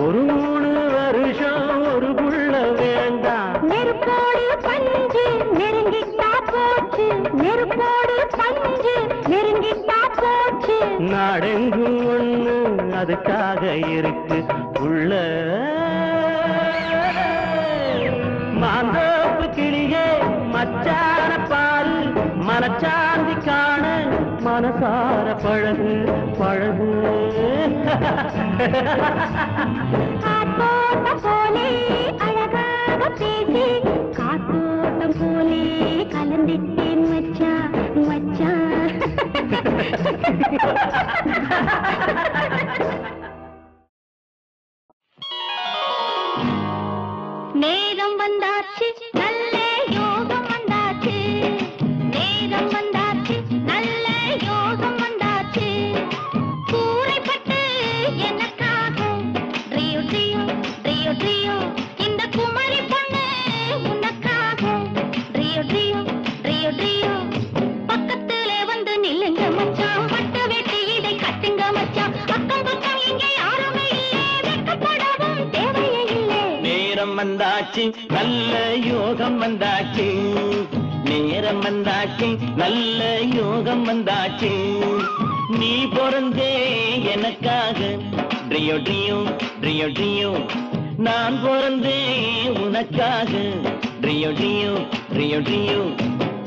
ஒரு 3 வருஷம் ஒரு புள்ள வேண்டாம் நெருப்போடு பஞ்சு நெருங்கிட்டா போச்சு நெருப்போடு பஞ்சு நெருங்கிட்டா போச்சு நாடெங்கும் ஒண்ணு அதுக்காக இருக்கு உள்ள மாந்தோப்பு கிளியே மச்சான பாரு மனச்சாந்தி காணு மனசார பழகு பழகு காத்தோட்டம் போலே அழகாக பேசி காத்தோட்டம் போலே கலந்திட்டேன் மச்சான் மச்சான் நேரம் வந்தாச்சு நல்ல யோகம் வந்தாச்சு நேரம் வந்தாச்சு நல்ல யோகம் வந்தாச்சு கூரைப்பட்டு எனக்காக ட்ரியோ ட்ரியோ ட்ரியோ ட்ரியோ இந்த குமரி பொண்ணு உனக்காக ட்ரியோ ட்ரியோ ட்ரியோ ட்ரியோ பக்கத்துல வந்து நில்லுங்க மச்சான் பட்டு வெட்டி இதை கட்டுங்க மச்சான் அக்கம் பக்கம் இங்க யாருமே இல்லை வெட்கப்படவும் தேவையே இல்லை நேரம் வந்தாச்சு நல்ல யோகம் வந்தாச்சு நேரம் வந்தாச்சு நல்ல யோகம் வந்தாச்சு நீ பிறந்தே எனக்காக ட்ரியோ ட்ரியோ ட்ரியோ ட்ரியோ நான் பிறந்தே உனக்காக ட்ரியோ ட்ரியோ ட்ரியோ ட்ரியோ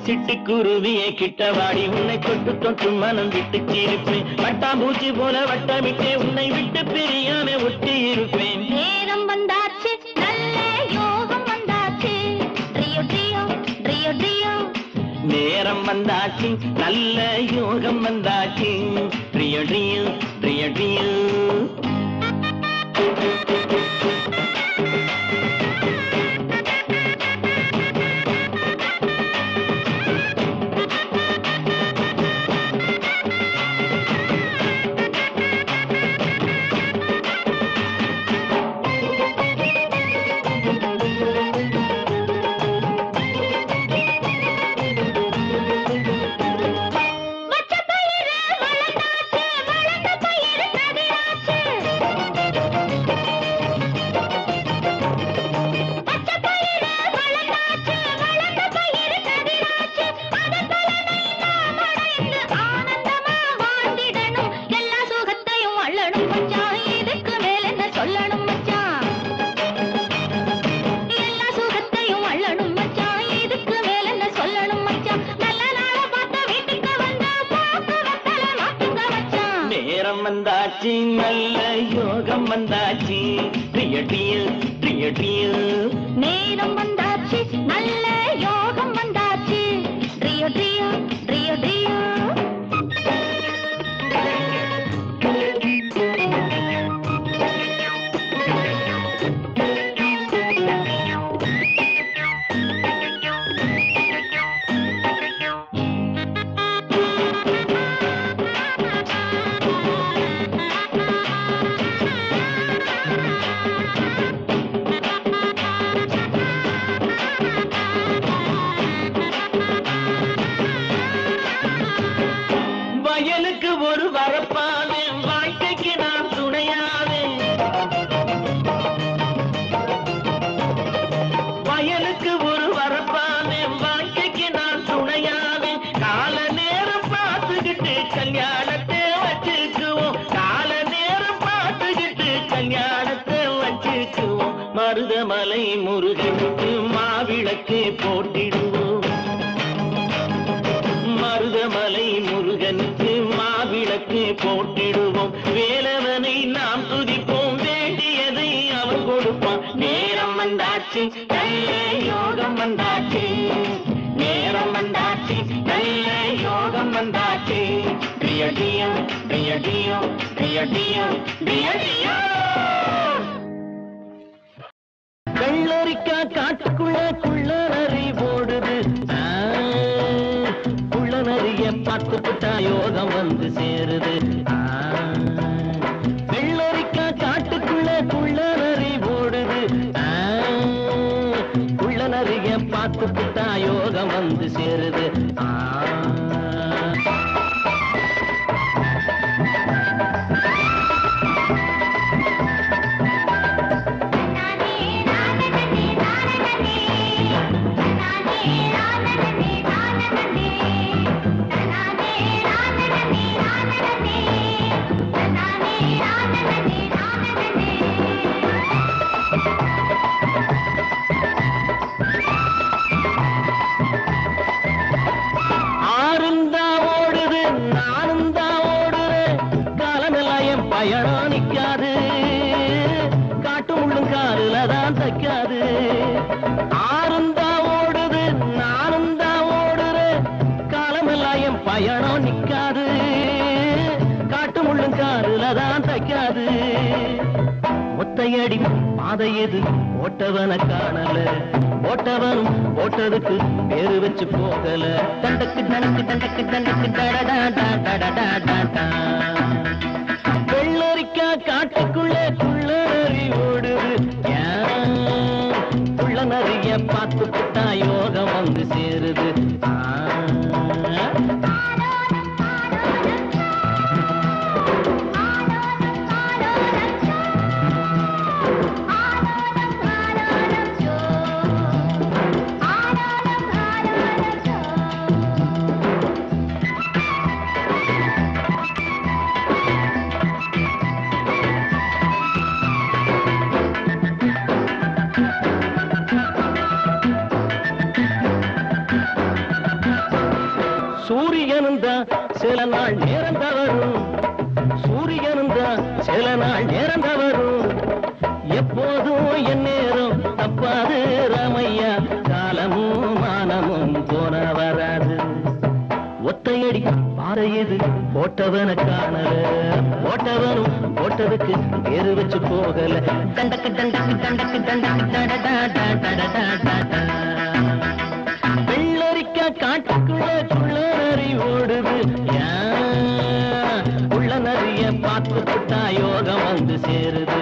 சிட்டுக்குருவியை கிட்ட வாடி உன்னை தொட்டு தொட்டு மனம் விட்டு சிரிப்பேன் வட்டாம்பூச்சி போல வட்டமிட்டே உன்னை விட்டு பிரியாம ஒட்டி இருப்பேன் நேரம் வந்தாச்சு நல்ல யோகம் வந்தாச்சு ட்ரியோ ட்ரியோ ட்ரியோ ட்ரியோ நேரம் வந்தாச்சு நல்ல யோகம் வந்தாச்சு ட்ரியோ ட்ரியோ ட்ரியோ ட்ரியோ மச்ச பயிறு வளர்ந்தாச்சு வளர்ந்த பயிறு கதிராச்சு வந்தாச்சு டிய டிய டிய டிய நேரம் வந்தாச்சு நல்ல யோகம் வந்தாச்சு ட்ரியோ ட்ரியோ ட்ரியோ ட்ரியோ ஒரு வரப்பாவே வாழ்க்கைக்கு நான் துணையாவே வயலுக்கு ஒரு வரப்பாவே வாழ்க்கைக்கு நான் துணையாவே கால நேரம் பார்த்துக்கிட்டு கல்யாணத்தை வச்சுக்குவோம் கால நேரம் பார்த்துக்கிட்டு கல்யாணத்தை வச்சுக்குவோம் மருதமலை முருகனுக்கு மாவிளக்கு போட்டிடுவோம் மருதமலை முருகனுக்கு மாவிளக்கு போட்டிடுவோம் வேலவனை நாம் துதிப்போம் வேண்டியதை அவன் கொடுப்பான் நேரம் வந்தாச்சு நல்ல யோகம் வந்தாச்சு நேரம் வந்தாச்சு நல்ல யோகம் வந்தாச்சு பிரியடியம் பிரியடியம் பிரியடியம் பிரியடியம் வெள்ளரிக்கா காட்டுக்குள்ள குள்ளநரி ஓடுது குள்ளநரிய பார்த்துக்கிட்டா யோகம் வந்து சேருது வெள்ளரிக்கா காட்டுக்குள்ள குள்ளநரி ஓடுது குள்ளநரிய பார்த்துக்கிட்டா யோகம் வந்து சேருது பயணம் நிக்காது காட்டு முள்ளும் காலில தான் தைக்காது ஆறுந்தா ஓடுது நானும் தான் ஓடுறேன் காலமெல்லாம் என் பயணம் நிக்காது காட்டு முள்ளும் காலில தான் தைக்காது ஒத்தையடி பாதை எது ஓட்டவன காணல ஓட்டவனும் ஓட்டதுக்கு பேரு வச்சு போகல தண்டக்கு தண்டக்கு தண்டக்கு தண்டக்கு டடடா டடடா டடா வெள்ளரிக்கா காட்டுக்குள்ள குள்ளநரி ஓடுது குள்ளநரிய பார்த்து புட்டா யோகம் வந்து சேருது சூரியனுந்தா சில நாள் நேரம் தவறும் சூரியனுந்தா சில நாள் நேரம் தவறும் எப்போதும் என் நேரம் தப்பாது ராமையா காலமும் மானமும் போன வராது ஒத்தையடி பாறை எது போட்டவன காணல போட்டவனும் போட்டதுக்கு பேரு வச்சு போகல தண்டக்கு தண்டக்கு தண்டக்கு தண்டக்கு டடடா டடடா டடா வெள்ளரிக்கா காட்டுக்குள்ள குள்ளநரி ஓடுது குள்ளநரிய பார்த்து புட்டா யோகம் வந்து சேருது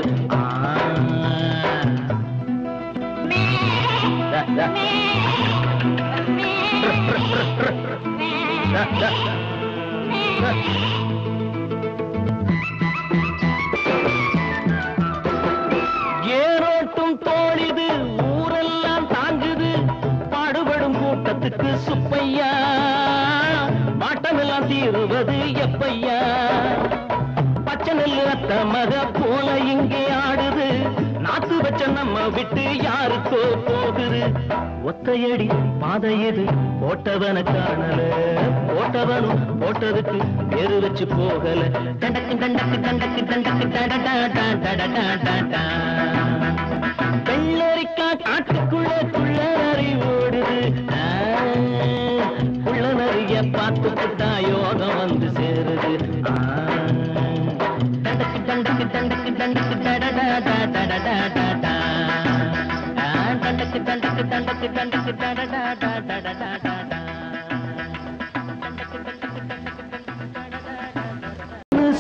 ஏரோட்டும் தோழிது ஊரெல்லாம் தாங்குது பாடுபடும் கூட்டத்துக்கு சுப்பையா மாட்டமெல்லாம் தீருவது எப்பையா பச்சை நெல்லு அத்த மக போல இங்கே ஆடுது நாத்து வச்ச நம்ம விட்டு யாருக்கோ போகுது ஒத்தையடி பாதை எது போட்டவன காணல போட்டவனும் போட்டதுக்கு எரு வச்சு போகல தண்டக்கு தண்டக்கு தண்டக்கு தண்டக்கு டடடா வெள்ளரிக்கா காட்டுக்குள்ள குள்ளநரி ஓடுது குள்ளநரிய பார்த்துக்கிட்டா யோகம் வந்து சேருது தண்டக்கு தண்டக்கு தண்டக்கு தண்டக்கு டடடா டடடா தண்டக்கு தண்டக்கு தண்டக்கு தண்டக்கு டடடா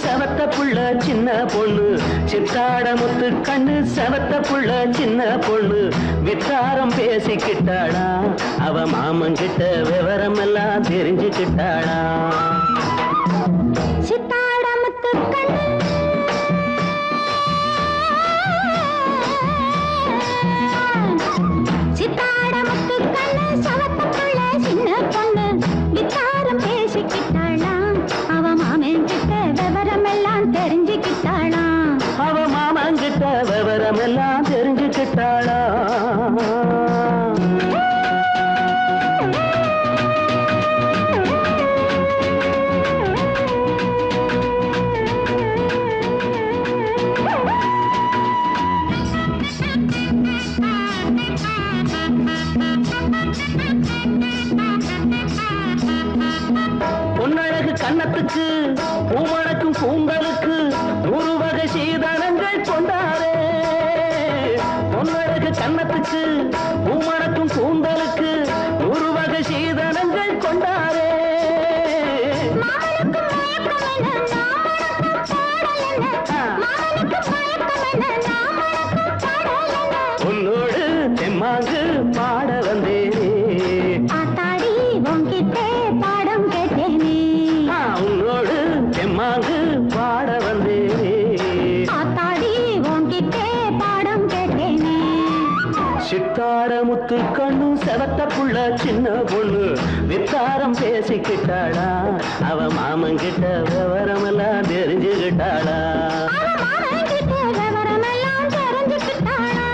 செவத்த புள்ள சின்ன பொண்ணு சித்தாட முத்து கண்ணு செவத்த புள்ள சின்ன பொண்ணு வித்தாரம் பேசிக்கிட்டாளா அவ மாமங்கிட்ட விவரம் எல்லாம் தெரிஞ்சுக்கிட்டாளா சித்தாட முத்து கண்ணு சித்தாட முத்து கண்ணு செவத்த புள்ள சின்ன பொண்ணு வித்தாரம் பேசிக்கிட்டாளா அவ மாமங்கிட்ட விவரம் எல்லாம் தெரிஞ்சுக்கிட்டாளா அவ மாமங்கிட்ட விவரம் எல்லாம் தெரிஞ்சுக்கிட்டாளா பொன்னழகு கன்னத்துக்கு பூமணக்கும் கூந்தலுக்கு 100 வகை சீதனங்கள் கொண்டாரே பொன்னழகு கன்னத்துக்கு பூமணக்கும் கூந்தலுக்கு 100 வகை சீதனங்கள் கொண்டாரே உன்னோடு தெம்மாங்கு பாட வந்தேனே ஆத்தாடி உன்கிட்டே பாடம் கேட்டேனே உன்னோடு தெம்மாங்கு பாட வந்தேனே ஆத்தாடி உன்கிட்டே பாடம் கேட்டேனே சித்தாட முத்து கண்ணு செவத்த புள்ள சின்ன பொண்ணு வித்தாரம் பேசிக்கிட்டாளா அவ மாமங்கிட்ட விவரம் எல்லாம் தெரிஞ்சுக்கிட்டாளா விவரம் எல்லாம் தெரிஞ்சுக்கிட்டாளா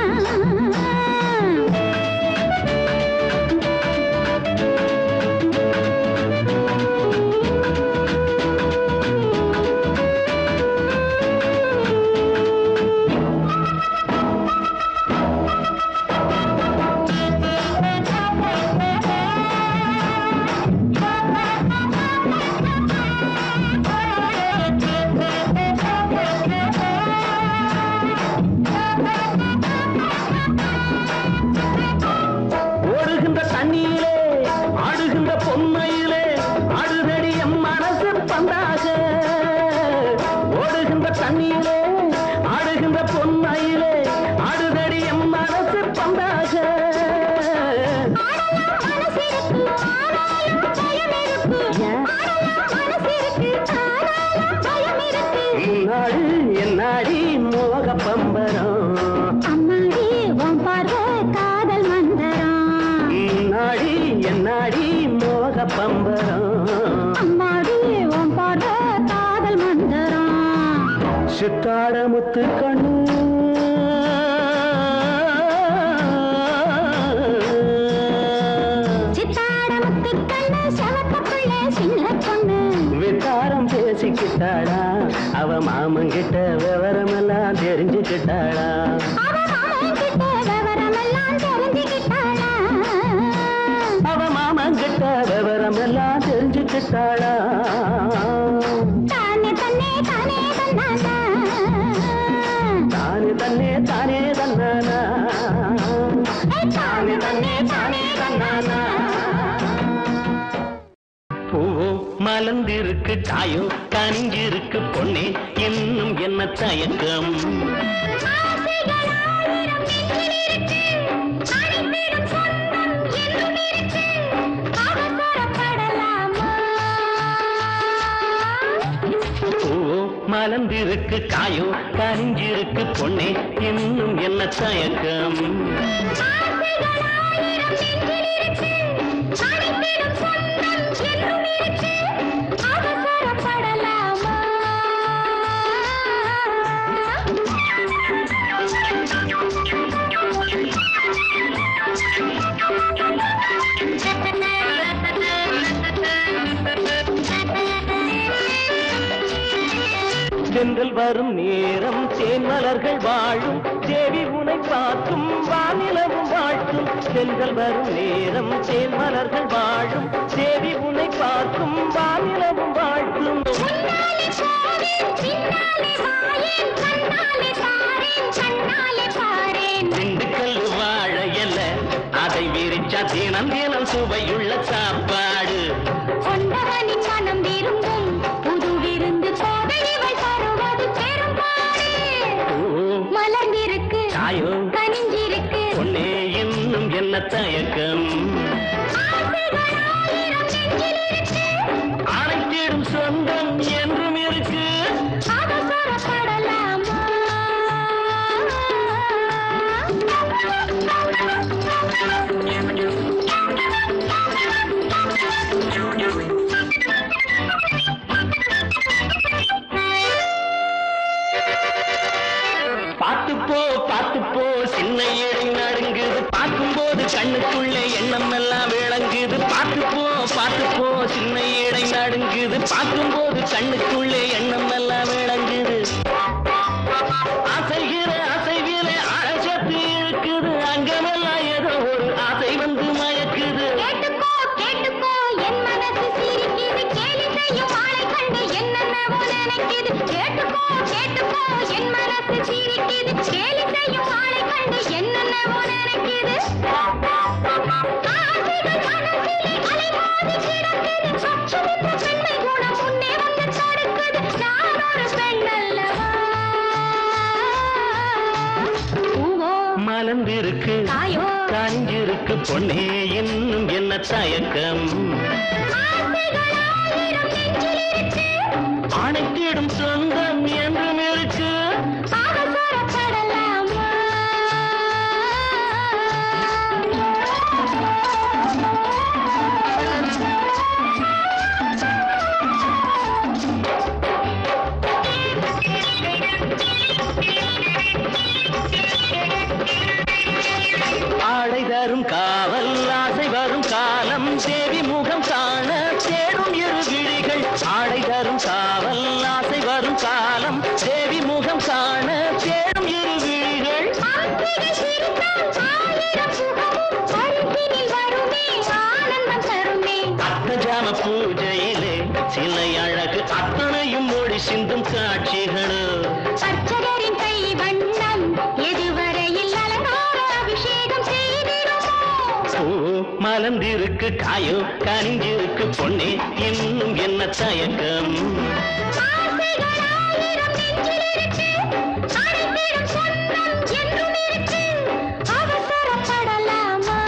ஓடுகின்ற தண்ணியிலே ஆடுகின்ற பொம்மையிலே ஆடுதடி எம் மனசு பந்தாக ஓடுகின்ற தண்ணியிலே ஆடுகின்ற பொம்மையிலே ஆடுதடி எம் மனசு பந்தாக முன்னாடி என்னாடி மோக பம்பரம் அம்மாடி உன் பார்வை காதல் மந்தரம் முன்னாடி என்னாடி மோக பம்பரம் அம்மாடி உன் பார்வை காதல் மந்தரம் சித்தாட முத்து கண்ணு சித்தாட முத்து கண்ணு செவத்த புள்ள சின்ன பொண்ணு வித்தாரம் பேசிக்கிட்டாளா அவ மாமங்கிட்ட விவரம் எல்லாம் தெரிஞ்சுக்கிட்டாளா அவ மாமங்கிட்ட விவரம் எல்லாம் தெரிஞ்சுக்கிட்டாளா அவ மாமங்கிட்ட விவரம் எல்லாம் தெரிஞ்சுக்கிட்டாளா தானே தன்னே தானே தன்னானா தானே தன்னே தானே தன்னானா தானே தன்னே தானே தன்னானா பூவோ மலர்ந்திருக்கு தாயோ கனிஞ்சிருக்கு பொன்னே இன்னும் என்ன தயக்கம் பூவோ மலர்ந்திருக்கு காயோ கனிஞ்சிருக்கு பொன்னே இன்னும் என்ன தயக்கம் அவசரப்படலாமா சென்றல் வரும் நேரம் தேன்மலர்கள் வாழும் தேவி உனை பார்க்கும் வானிலவும் வாழ்த்தும் சென்றல் வரும் நேரம் தேன்மலர்கள் வாழும் தேவி உனை பார்க்கும் வானிலவும் வாழ்த்தும் திண்டுக்கல் வாழையல்ல அதை விரிச்சா தினம் தினம் சுவையுள்ள சாப்பாடு கொண்டவனின் மனம் விரும்பும் புது விருந்து கோதைகள் தருவது பெரும்பாடு மலர்ந்திருக்கு தாயோ கனிஞ்சிருக்கு பொன்னே இன்னும் என்ன தயக்கம் அனைத்திடும் சொந்தம் என்றும் இருக்கு பார்த்துப்போ சின்ன ஏழை நடுங்குது பார்க்கும்போது கண்ணுக்குள்ளே எண்ணம் எல்லாம் விளங்குது பார்த்துப்போ சின்ன ஏழை நடுங்குது பார்க்கும்போது கண்ணுக்குள்ளே எண்ணம் எல்லாம் விளங்குது அசைகிற அழைச்சத்து இருக்குது அங்கமெல்லாம் ஏதோ ஒரு ஆசை வந்து மயக்குது கேட்டுக்கோ என் மனசு சிரிக்குது கேலி செய்யும் ஆளை கண்டு என்னென்னவோ நினைக்குது கேட்டுக்கோ என் மனசு சிரிக்குது கேலி செய்யும் ஆளை கண்டு என்னென்னவோ நினைக்குது ஆசைகள் மனசிலே அலைமோதி கிடக்குது சச்சமித்த பெண்மை குணம் முன்னே வந்து தடுக்குது நான் ஒரு பெண் அல்லவா பூவோ மலர்ந்திருக்கு தாயோ காஞ்சிருக்கு பொன்னே இன்னும் என்ன தயக்கம் ஆசைகளாயிரம் நெஞ்சில் இருக்கு அனைத்திடும் சொந்தம் என்றும் இருக்கு அவசரப்படலாமா ஆடை தரும் காவல் ஆசை வரும் காலம் தேவி முகம் காண தேடும் இரு விழிகள் ஆடை தரும் காவல் ஆசை வரும் காலம் தேவி முகம் காண தேடும் இரு விழிகள் ஆசைகள் சிரித்தால் ஆயிரம் சுகமும் அருகினில் வருமே ஆனந்தம் தருமே அத்தஜாம பூஜையிலே சிலை அழகு அத்தனையும் மொழி சிந்தும் காட்சிகளோ அர்ச்சகரின் கை வண்ணம் எதுவரையில் அலங்கார அபிஷேகம் செய்திடுமோ மலர்ந்திருக்கு காயோ கனிஞ்சிருக்கு பொன்னே இன்னும் என்ன தயக்கம் ஆசைகளாயிரம் நெஞ்சில் இருக்கு அனைத்திடும் சொந்தம் என்றும் இருக்கு அவசரப்படலாமா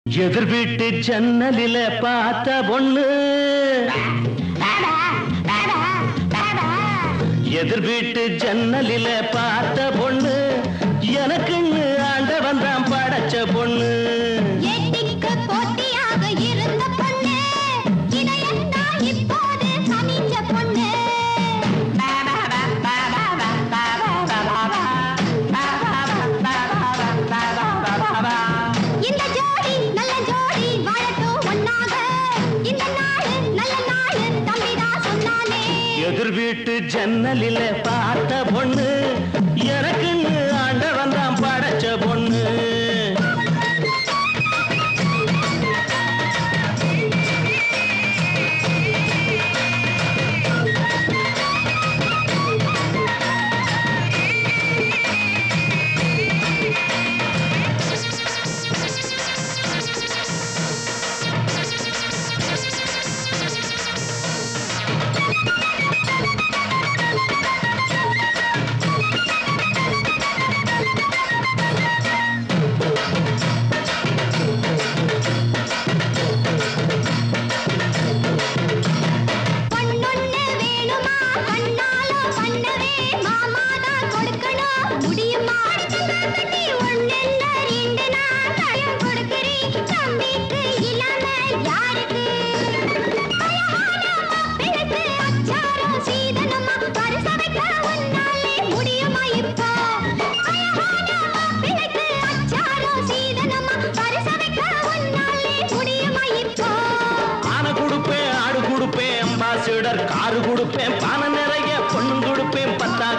எதிர் வீட்டு ஜன்னலில பார்த்த பொண்ணு எதிர் வீட்டு ஜன்னலில பார்த்த பொண்ணு எனக்குன்னு ஆண்டவன் தான் படைச்ச பொண்ணு ஏட்டிக்கு போட்டியாக இருந்த பொண்ணு இதையெல்லாம் இப்போது சமிஞ்ச பொண்ணு இந்த ஜோடி நல்ல ஜோடி வாழட்டும் ஒன்னாக இந்த நாடு நல்ல நாடு தம்பிதான் சொன்னானே எதிர் வீட்டு ஜன்னலில பார்த்த பொண்ணு எனக்குன்னு ஆண்டவன் தான் படைச்ச பொண்ணு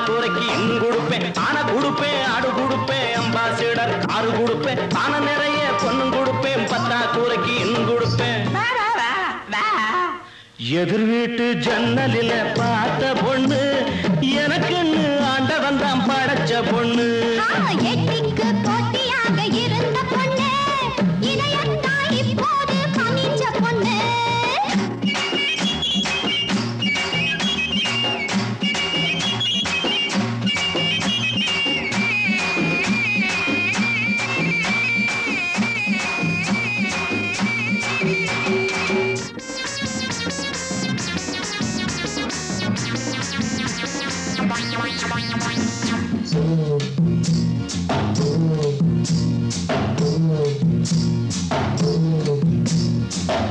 கூரைக்கு கொடுப்பேன், ஆனை கொடுப்பேன், ஆடு கொடுப்பேன், அம்பாசிடர் காரு கொடுப்பேன், ஆனை நிறைய பொண்ணும் கொடுப்பேன், பத்தா கூரைக்கு கொடுப்பேன். எதிர் வீட்டு ஜன்னலில பார்த்த பொண்ணு எனக்குன்னு ஆண்டவன் தான் படைச்ச பொண்ணு. எட்டிக்கு போட்டியாக இருந்த பொண்ணு இளையத்தா இப்போது கனிஞ்ச பொண்ணு.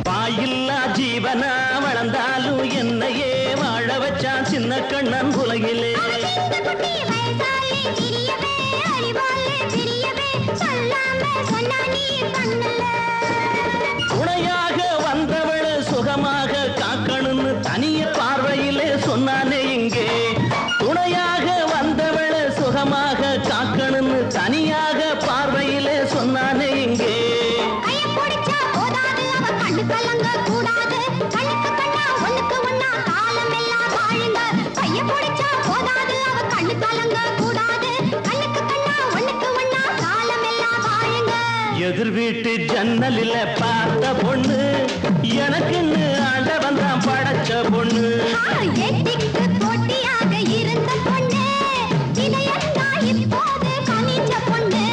வாயில்லா ஜீவனா வளர்ந்தாலும் என்னையே வாழ வச்சான் சின்ன கண்ணன் உலகிலே. துணையாக வந்தவள சுகமாக காக்கணும்னு தனிய பார்வையிலே சொன்னானே இங்கே. துணையாக வந்தவள சுகமாக காக்கணும்னு தனியாக பார்வையிலே சொன்னானே இங்கே. எதிர் வீட்டு ஜன்னலில பார்த்த பொண்ணு எனக்குன்னு ஆண்டவன் தான் படைச்ச பொண்ணு. எட்டிக்கு போட்டியாக இருந்த பொண்ணு இளையத்தா இப்போது கனிஞ்ச பொண்ணு.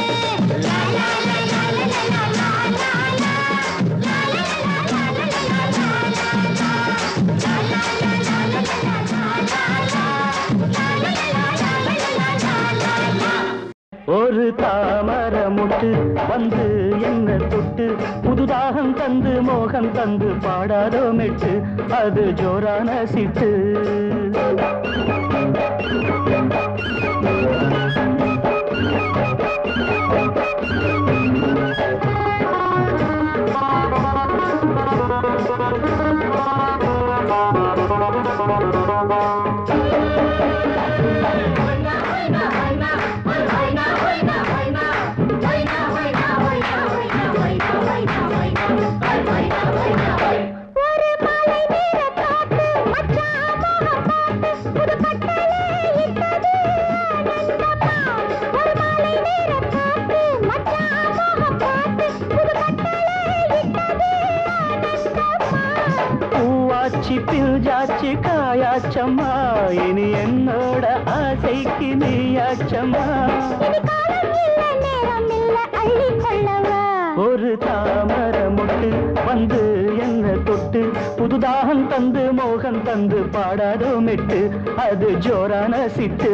ஒரு தாமர முட்டு வந்து என்ன தொட்டு புதுதாகம் தந்து மோகம் தந்து பாடாதோ மெட்டு அது ஜோரான சிட்டு. பிஞ்சாச்சு காயாச்சம்மா இனி என்னோட ஆசைக்கு நீயாச்சம்மா. ஒரு தாமர முட்டு வந்து என்ன தொட்டு புதுதாகம் தந்து மோகம் தந்து பாடாதோ மெட்டு அது ஜோரான சிட்டு.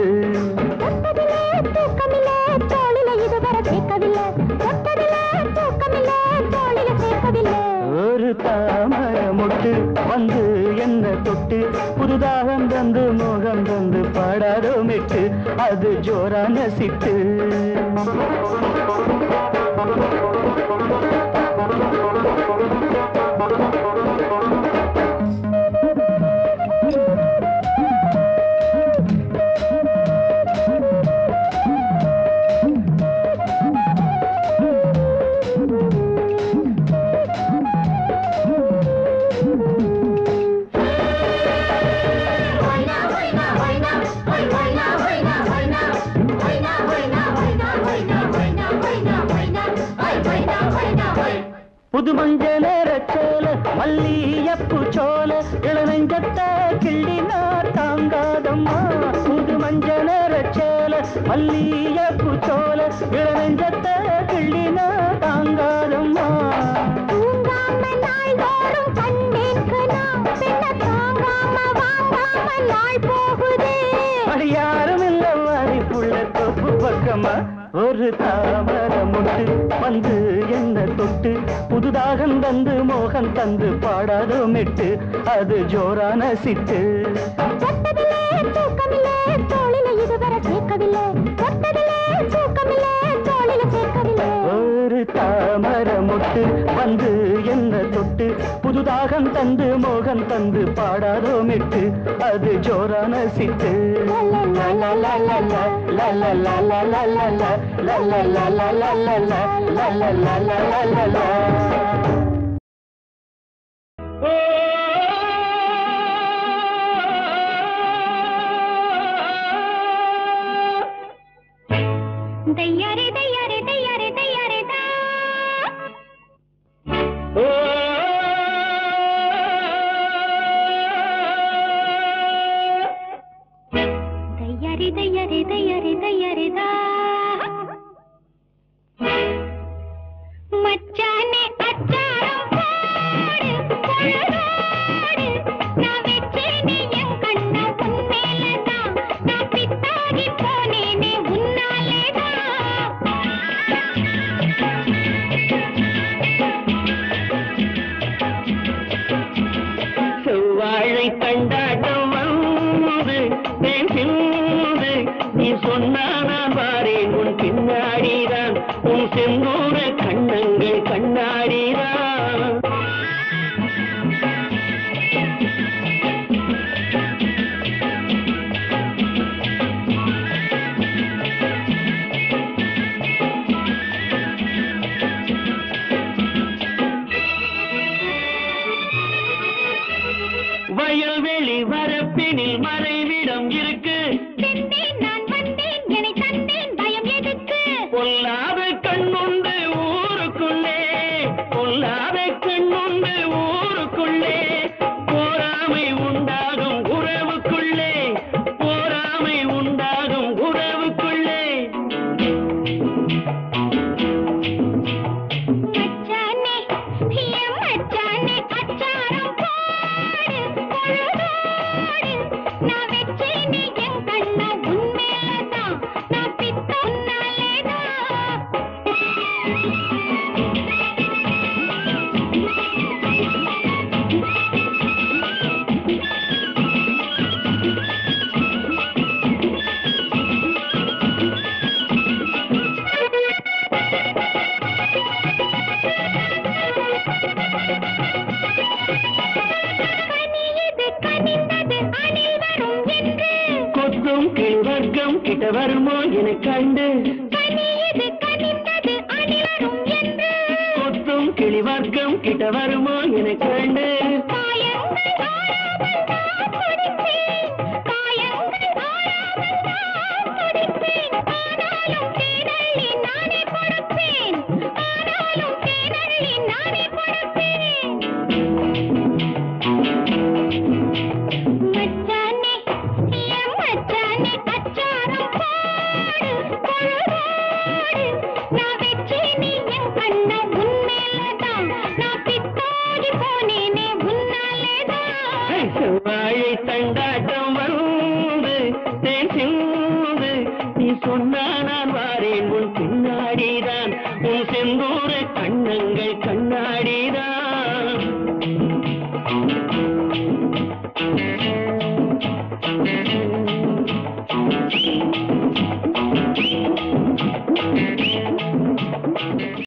ஒரு தாமர முட்டு வந்து என்ன தொட்டு புதுதாகம் தந்து மோகம் தந்து பாடாதோ மெட்டு அது ஜோரான சிட்டு. புது மஞ்ச நேரச்சோல மல்லியப்பு சோல இளநெஞ்சத்த கிள்ளினார் தாங்காதம்மா. புது மஞ்ச நேரச்சோல மல்லியப்பு சோல இளநெஞ்சத்த கிள்ளினார் தாங்காதம்மா. யாரும் இல்ல வாரிப்புள்ள தொப்பு பக்கமா. ஒரு தாமர முட்டு வந்து என்ன தொட்டு புதுதாகம் தந்து மோகம் தந்து பாடாதோ மெட்டு அது ஜோரான சிட்டு. ஒரு தாமர முட்டு வந்து என்ன தொட்டு புதுதாகம் தந்து மோகன் தந்து பாடாதோ மிட்டு அது ஜோரான சிட்டு தையாரே தையாரே தையாரே தையாரே தா தையாரே தையாரே தையாரே தையாரே தா மச்சானே அச்சாரம் போடு பொழுதோடு நான் வெச்சேனே என் கண்ண உன்மேலதான் நான் பித்தாகி போனேனே உன்னாலேதான் செவ்வாழை கண்டாட்டம் வந்து பேசிந்து நீ சொன்னா நான் வாரேன் உன் பின்னாடிதான் உன் செந்தூர கண்ணங்கள் கண்ணாடிதான் வயல்வெளி வரப்பினில் மறைவிடம் இருக்கு சென்றேன் நான் வந்தேன் என்னை தந்தேன் பயம் எதுக்கு பொல்லாத கண்ணுண்டு ஊருக்குள்ளே பொல்லாத கண்ணுண்டு ஊருக்குள்ளே போராமை உண்டாகும் உறவுக்குள்ளே போராமை உண்டாகும் உறவுக்குள்ளே மச்சானே என் மச்சானே அச்சாரம் போடு பொழுதோடு நான் வெச்சேனே என் கண்ண உன்மேலதான் நான் பித்த உன்னாலேதான் கனியது கனிந்தது அணில் வரும் என்று கொத்தும் கிழ்வர்க்கம் கிட்ட வருமோ என கண்டு கனியது கனிந்தது அணில் வரும் என்று கொத்தும் கிழிவர்க்கம் கிட்ட வருமோ என கண்டு காயங்கள் ஆறாமல் நான் துடிப்பேன் காயங்கள் ஆறாமல் நான் துடிப்பேன் ஆனாலும் தேனள்ளி நானே கொடுப்பேன் ஆனாலும் தேனள்ளி நானே கொடுப்பேன் மச்சானே என் மச்சானே அச்சாரம் போடு பொழுதோடு நான் வெச்சேனே என் கண்ண உன்மேலதான் நான் பித்தாகி போனேனே உன்னாலேதான் செவ்வாழை தண்டாட்டம் வந்து தேன் சிந்து நீ சொன்னா நான் வாரேன் உன் பின்னாடிதான் உன் செந்தூர கண்ணங்கள் கண்ணாடிதான்